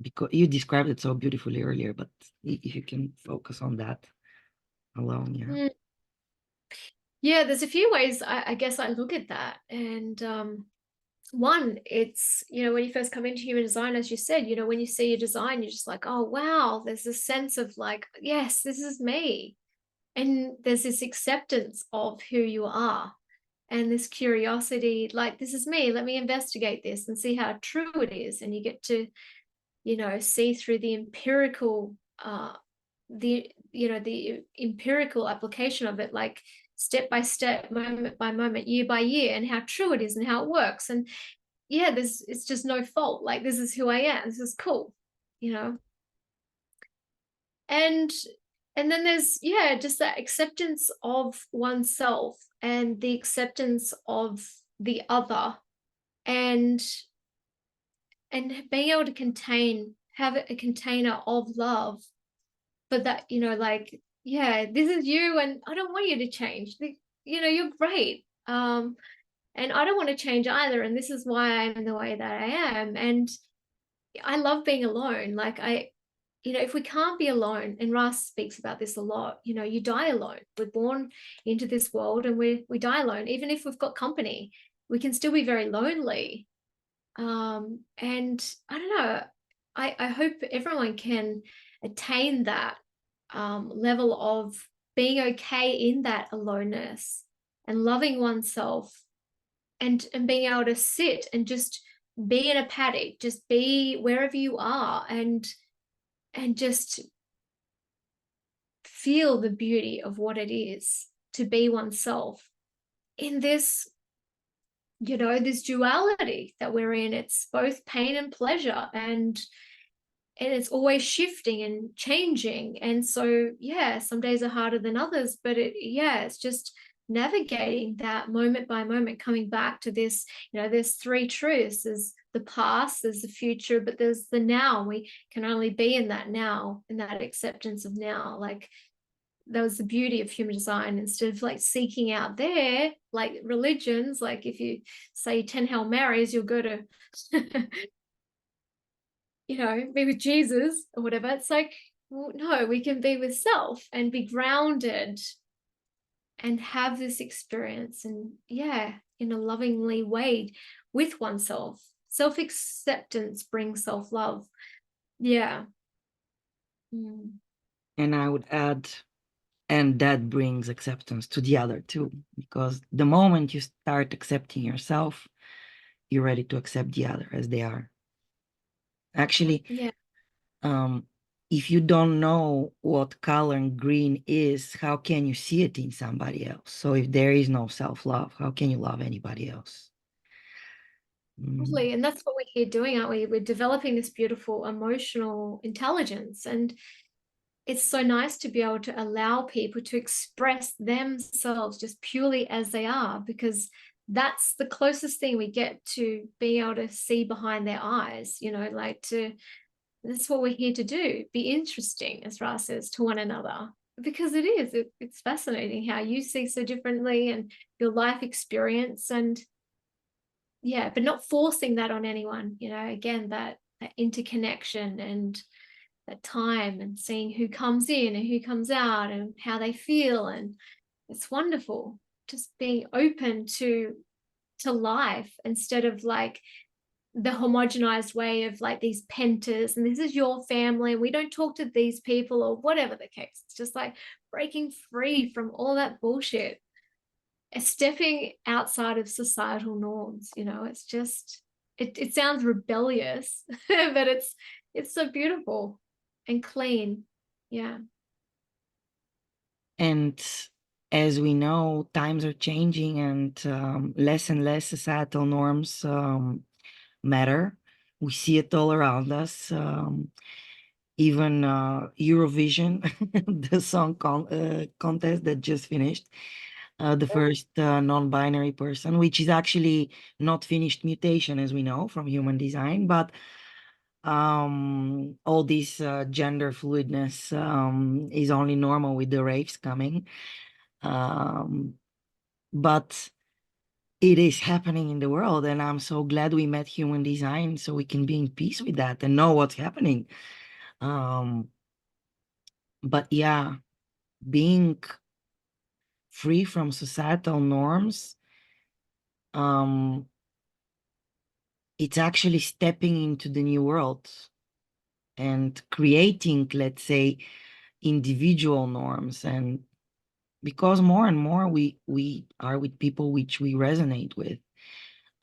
A: because you described it so beautifully earlier, but if you can focus on that alone, yeah.
B: Mm. Yeah, there's a few ways I guess I look at that. And one, it's, you know, when you first come into human design, as you said, you know, when you see your design, you're just like, oh wow, there's a sense of like, yes, this is me. And there's this acceptance of who you are, and this curiosity, like, this is me, let me investigate this and see how true it is. And you get to, you know, see through the empirical the empirical application of it, like step by step, moment by moment, year by year, and how true it is and how it works. And yeah, it's just no fault. Like, this is who I am. This is cool, you know. And then there's, yeah, just that acceptance of oneself and the acceptance of the other, and being able to have a container of love, but that, you know, like, yeah, this is you, and I don't want you to change. You know, you're great. And I don't want to change either. And this is why I'm the way that I am. And I love being alone. Like, you know, if we can't be alone, and Ras speaks about this a lot, you know, you die alone. We're born into this world and we die alone. Even if we've got company, we can still be very lonely. And I don't know, I hope everyone can attain that level of being okay in that aloneness and loving oneself, and being able to sit and just be in a paddock, just be wherever you are, and just feel the beauty of what it is to be oneself in this, you know, this duality that we're in. It's both pain and pleasure, and it's always shifting and changing. And so, yeah, some days are harder than others, but it's just navigating that moment by moment, coming back to this, you know, there's three truths. There's the past, there's the future, but there's the now. We can only be in that now, in that acceptance of now. Like, that was the beauty of human design. Instead of like seeking out there, like religions, like if you say 10 Hail Marys, you'll go to be with Jesus or whatever. It's like, well, no, we can be with self and be grounded and have this experience, and yeah, in a lovingly way with oneself. Self-acceptance brings self-love. Yeah. Mm.
A: And I would add, and that brings acceptance to the other too, because the moment you start accepting yourself, you're ready to accept the other as they are. Actually,
B: Yeah.
A: um, if you don't know what color green is, how can you see it in somebody else? So if there is no self-love, how can you love anybody else?
B: Totally. And that's what we're here doing, aren't we? We're developing this beautiful emotional intelligence. And it's so nice to be able to allow people to express themselves just purely as they are, because that's the closest thing we get to being able to see behind their eyes, like that's what we're here to do. Be interesting, as Ra says, to one another. Because it's fascinating how you see so differently and your life experience. And yeah, but not forcing that on anyone, again, that interconnection and that time, and seeing who comes in and who comes out and how they feel. And it's wonderful just being open to life, instead of like the homogenized way of like these pentas and this is your family and we don't talk to these people or whatever the case. It's just like breaking free from all that bullshit, stepping outside of societal norms. It's just, it sounds rebellious, but it's so beautiful and clean. Yeah.
A: And as we know, times are changing, and less societal norms matter. We see it all around us. Even Eurovision, the song contest that just finished, the first non-binary person, which is actually not finished mutation, as we know from human design, but all this gender fluidness is only normal with the raves coming. But it is happening in the world, and I'm so glad we met human design so we can be in peace with that and know what's happening. But yeah, being free from societal norms, um, it's actually stepping into the new world and creating, let's say, individual norms. And because more and more we are with people which we resonate with,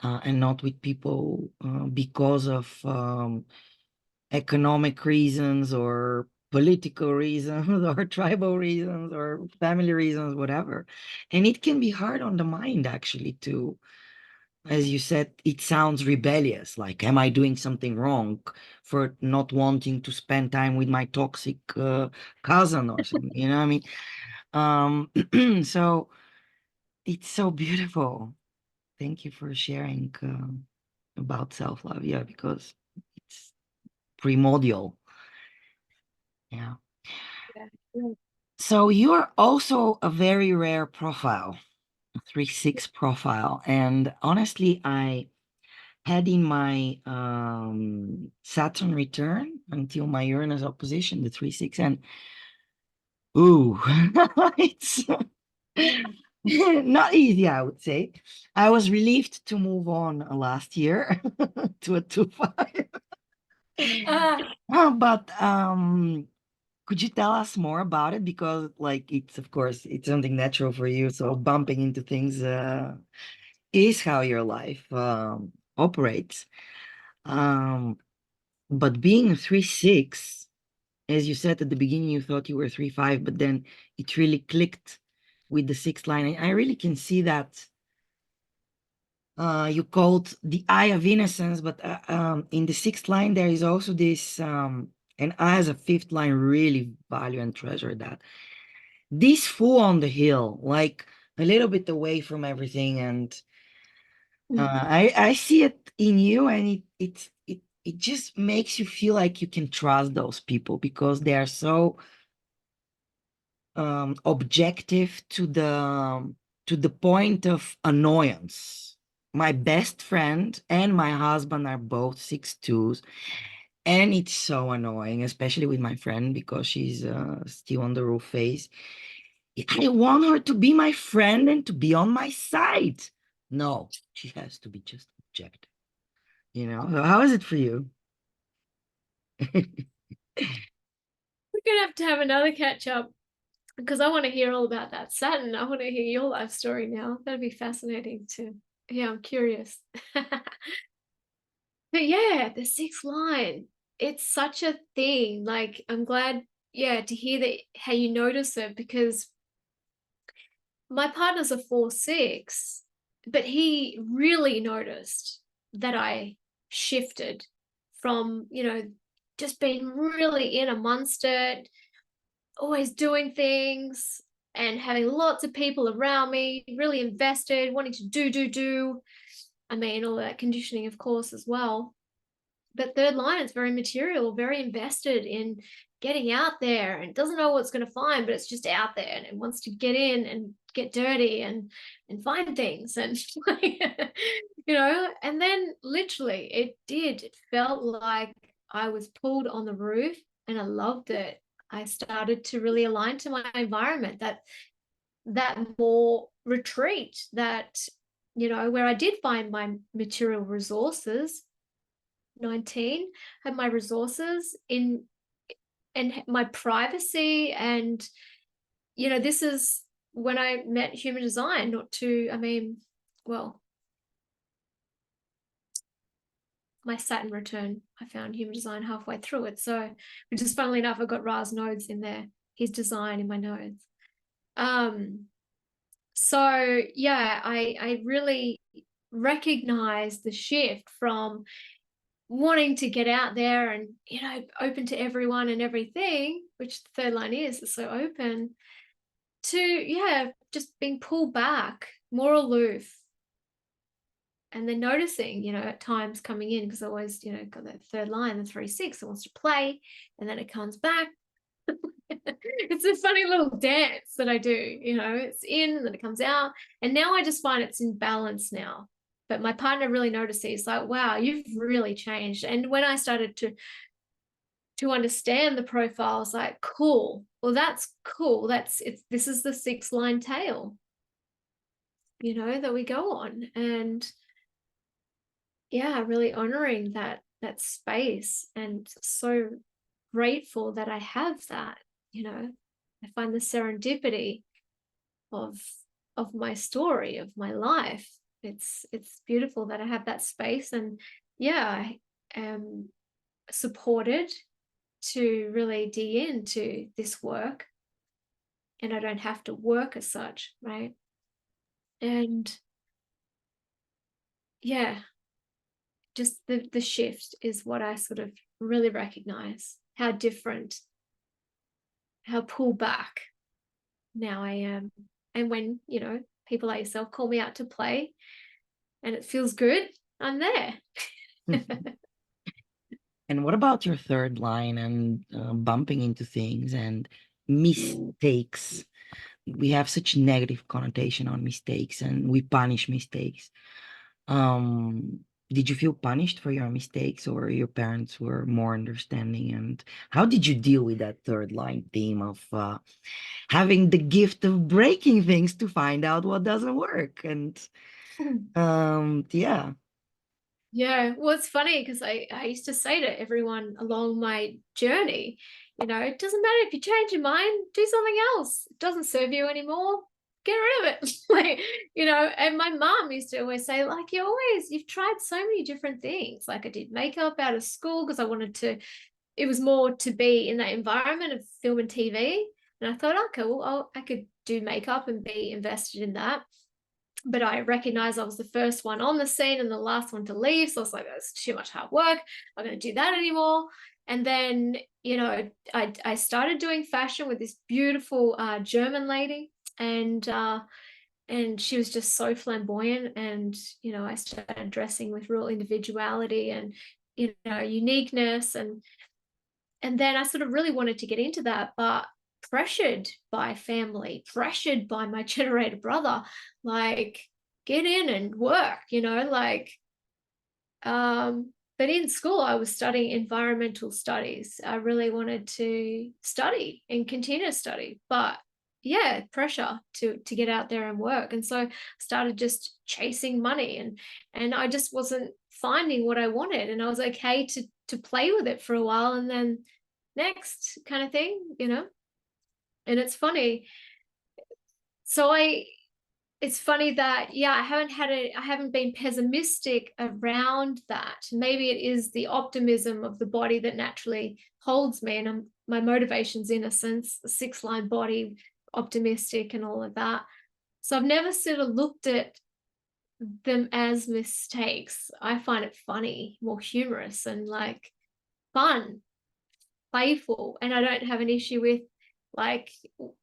A: and not with people because of economic reasons or political reasons or tribal reasons or family reasons, whatever. And it can be hard on the mind, actually, to, as you said, it sounds rebellious. Like, am I doing something wrong for not wanting to spend time with my toxic cousin or something? You know what I mean? So it's so beautiful. Thank you for sharing about self-love. Yeah, because it's primordial. Yeah.
B: Yeah.
A: So you're also a very rare profile, a 3-6 profile. And honestly, I had in my Saturn return until my Uranus opposition, the 3-6, and ooh, it's not easy, I would say. I was relieved to move on last year to a 2-5.
B: Ah,
A: But could you tell us more about it? Because like it's, of course, it's something natural for you. So bumping into things is how your life operates. Um, but being a 3-6, as you said at the beginning, you thought you were 3-5, but then it really clicked with the sixth line. And I really can see that you called the eye of innocence, but in the sixth line, there is also this, and I, as a fifth line, really value and treasure that. This fool on the hill, like a little bit away from everything. And I see it in you, and it just makes you feel like you can trust those people because they are so objective to the point of annoyance. My best friend and my husband are both 6-2s, And it's so annoying, especially with my friend, because she's still on the roof phase. I want her to be my friend and to be on my side. No, she has to be just objective. So how is it for you?
B: We're gonna have another catch up because I want to hear all about that Saturn. I want to hear your life story now. That'd be fascinating too. Yeah, I'm curious. But yeah, the sixth line, it's such a thing. Like, I'm glad, yeah, to hear that how you notice it, because my partner's a 4-6, but he really noticed that I shifted from, just being really in amongst it, always doing things and having lots of people around me, really invested, wanting to do. I mean, all that conditioning, of course, as well. But third line is very material, very invested in getting out there and doesn't know what's going to find, but it's just out there and it wants to get in and get dirty and find things and and then literally it felt like I was pulled on the roof, and I loved it. I started to really align to my environment, that more retreat, that where I did find my material resources. 19, had my resources in and my privacy, and this is when I met human design. Not to I mean well My Saturn return, I found human design halfway through it, so which is, funnily enough, I've got Ra's nodes in there, his design in my nodes. So yeah, I really recognize the shift from wanting to get out there and open to everyone and everything, which the third line is so open, to just being pulled back, more aloof, and then noticing at times coming in, because I always got that third line, the 3-6, it wants to play, and then it comes back. It's a funny little dance that I do. It's in and then it comes out, and now I just find it's in balance now. But my partner really noticed it. He's like, wow, you've really changed. And when I started to understand the profile, I was like, cool, well, that's cool, this is the 6-line tail that we go on. And yeah, really honoring that space, and so grateful that I have that. I find the serendipity of my story, of my life. It's beautiful that I have that space, and yeah, I am supported to really dig into this work, and I don't have to work as such, right? And yeah, just the shift is what I sort of really recognize, how different, how pulled back now I am. And when people like yourself call me out to play and it feels good, I'm there.
A: And what about your third line and bumping into things and mistakes? We have such negative connotation on mistakes, and we punish mistakes. Um, did you feel punished for your mistakes, or your parents were more understanding? And how did you deal with that third line theme of having the gift of breaking things to find out what doesn't work? And yeah.
B: Yeah, well, it's funny because I used to say to everyone along my journey, it doesn't matter if you change your mind, do something else. It doesn't serve you anymore. Get rid of it. Like, and my mom used to always say, like, you've tried so many different things. Like, I did makeup out of school because I wanted to, it was more to be in that environment of film and TV. And I thought, okay, well, I could do makeup and be invested in that. But I recognized I was the first one on the scene and the last one to leave. So I was like, that's too much hard work. I'm going to do that anymore. And then, I started doing fashion with this beautiful German lady. And she was just so flamboyant. And, I started dressing with real individuality and, uniqueness. And then I sort of really wanted to get into that, but pressured by family, pressured by my generator brother, like, get in and work, like, But in school, I was studying environmental studies. I really wanted to study and continue to study, but yeah, pressure to get out there and work. And so I started just chasing money, and I just wasn't finding what I wanted. And I was okay to play with it for a while and then next kind of thing, you know? And it's funny. So it's funny that, yeah, I haven't been pessimistic around that. Maybe it is the optimism of the body that naturally holds me, and my motivation's innocence, the 6-line body, optimistic and all of that. So I've never sort of looked at them as mistakes. I find it funny, more humorous and like fun, playful, and I don't have an issue with like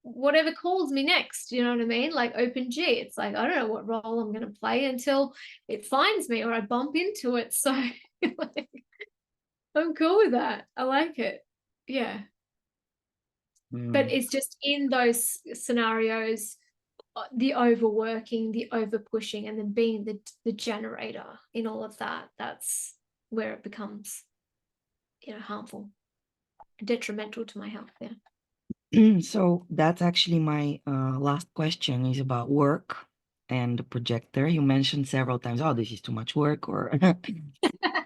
B: whatever calls me next, you know what I mean? Like open G, it's like I don't know what role I'm going to play until it finds me or I bump into it. So like, I'm cool with that. I like it. Yeah. But it's just in those scenarios, the overworking, the over pushing, and then being the generator in all of that, that's where it becomes, you know, harmful, detrimental to my health. Yeah.
A: So that's actually my last question is about work and the projector. You mentioned several times, oh, this is too much work, or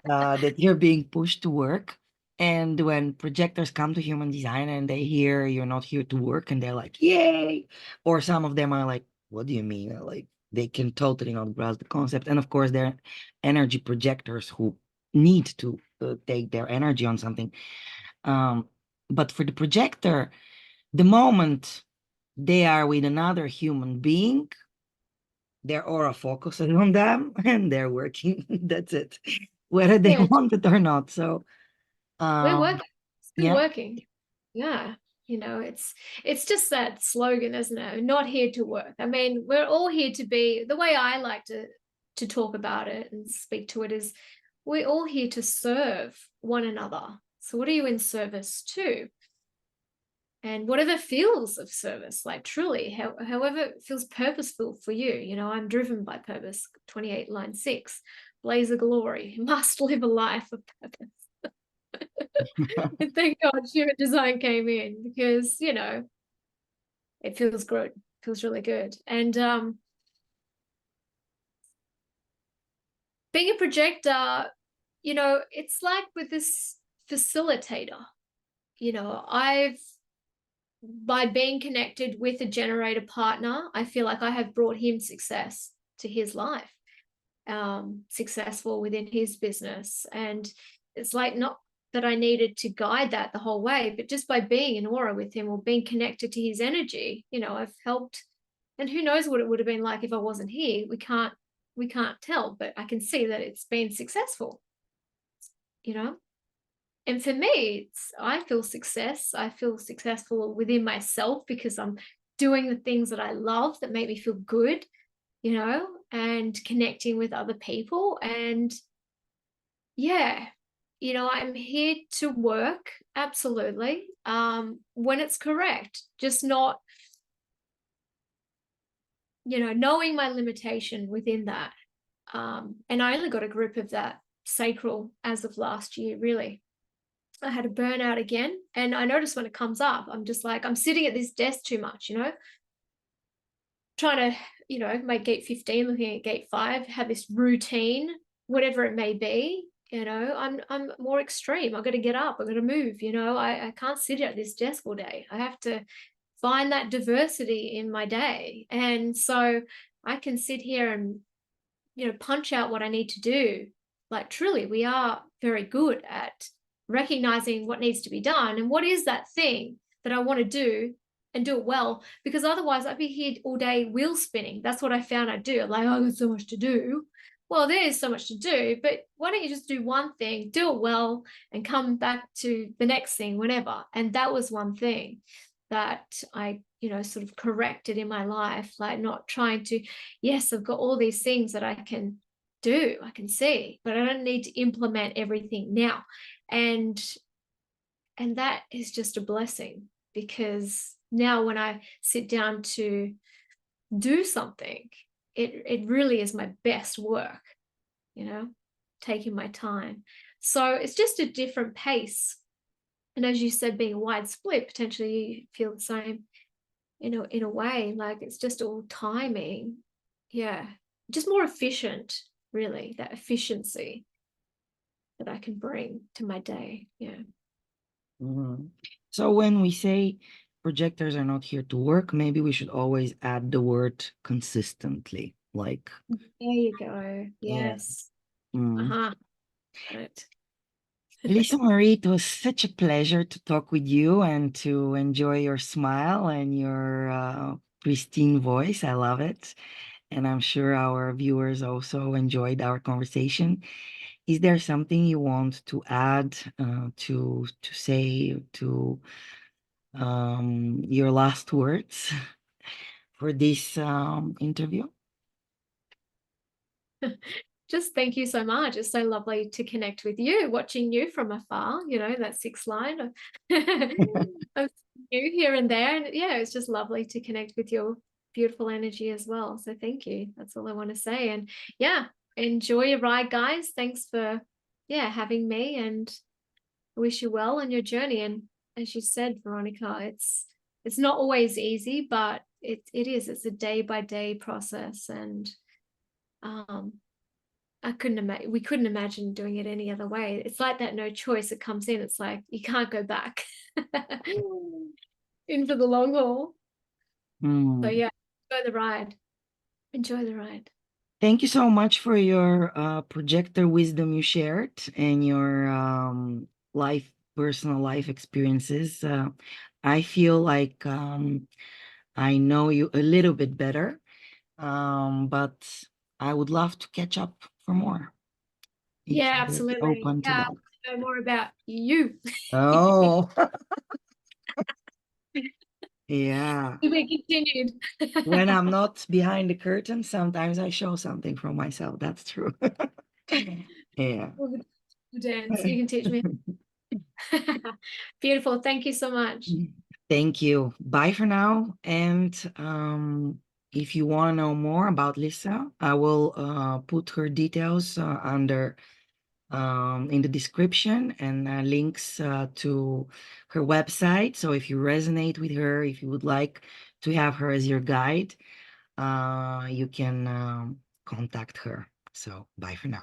A: that you're being pushed to work. And when projectors come to human design and they hear you're not here to work, and they're like, yay! Or some of them are like, what do you mean? Like, they can totally not grasp the concept. And of course, they're energy projectors who need to take their energy on something. But for the projector, the moment they are with another human being, their aura focuses on them and they're working. That's it, whether they
B: Yeah.
A: want it or not. So,
B: We're working, still
A: yeah.
B: working. Yeah. You know, it's just that slogan, isn't it? Not here to work. I mean, we're all here to be, the way I like to talk about it and speak to it is we're all here to serve one another. So what are you in service to? And whatever feels of service, like truly, however feels purposeful for you. You know, I'm driven by purpose, 28 line 6, blaze of glory, must live a life of purpose. And thank God human design came in because, you know, it feels good, feels really good. And being a projector, you know, it's like with this facilitator, you know, by being connected with a generator partner, I feel like I have brought him success to his life, successful within his business. And it's like not that I needed to guide that the whole way, but just by being in aura with him or being connected to his energy, you know, I've helped. And who knows what it would have been like if I wasn't here. We can't tell, but I can see that it's been successful, you know. And for me, I feel success. I feel successful within myself because I'm doing the things that I love that make me feel good, you know, and connecting with other people. And yeah, you know, I'm here to work, absolutely, when it's correct, just not, you know, knowing my limitation within that. And I only got a grip of that sacral as of last year, really. I had a burnout again. And I notice when it comes up, I'm just like, I'm sitting at this desk too much, you know, trying to, you know, make gate 15, looking at gate 5, have this routine, whatever it may be. You know, I'm more extreme. I've got to get up, I've got to move, you know, I can't sit at this desk all day. I have to find that diversity in my day. And so I can sit here and, you know, punch out what I need to do. Like truly, we are very good at recognizing what needs to be done and what is that thing that I want to do and do it well. Because otherwise, I'd be here all day wheel spinning. That's what I found I do. Like, oh, there's so much to do. Well, there is so much to do, but why don't you just do one thing, do it well, and come back to the next thing whenever? And that was one thing that I, you know, sort of corrected in my life, like not trying to, yes, I've got all these things that I can do, I can see, but I don't need to implement everything now. And that is just a blessing because now when I sit down to do something, it really is my best work, you know, taking my time. So it's just a different pace. And as you said, being a wide split, potentially you feel the same in a way, like it's just all timing. Yeah. Just more efficient, really, that efficiency that I can bring to my day. Yeah.
A: Mhm. So when we say projectors are not here to work, maybe we should always add the word consistently. Like,
B: There you go.
A: yeah.
B: Yes.
A: Mm.
B: Uh-huh. Got it.
A: Lisa Maree, it was such a pleasure to talk with you and to enjoy your smile and your pristine voice. I love it. And I'm sure our viewers also enjoyed our conversation. Is there something you want to add, to say, to your last words for this interview?
B: Just thank you so much. It's so lovely to connect with you, watching you from afar, that sixth line of, of you here and there. And yeah, it's just lovely to connect with your beautiful energy as well. So thank you. That's all I want to say. And yeah, enjoy your ride, guys. Thanks for having me, and I wish you well on your journey. And as you said, Veronica, it's not always easy, but it's a day by day process. And um we couldn't imagine doing it any other way. It's like that no choice. It comes in. It's like you can't go back. In for the long haul. So
A: Mm.
B: yeah, enjoy the ride. Enjoy the ride.
A: Thank you so much for your projector wisdom you shared and your personal life experiences. I feel like I know you a little bit better, but I would love to catch up for more if
B: Yeah,
A: you're
B: absolutely.
A: open to
B: Yeah,
A: that.
B: know more about you.
A: Oh, yeah.
B: We continued.
A: When I'm not behind the curtain, sometimes I show something from myself. That's true. Yeah.
B: We'll dance. You can teach me. Beautiful. Thank you so much.
A: Thank you. Bye for now. And if you want to know more about Lisa, I will put her details under in the description and links to her website. So if you resonate with her, if you would like to have her as your guide, you can contact her. So bye for now.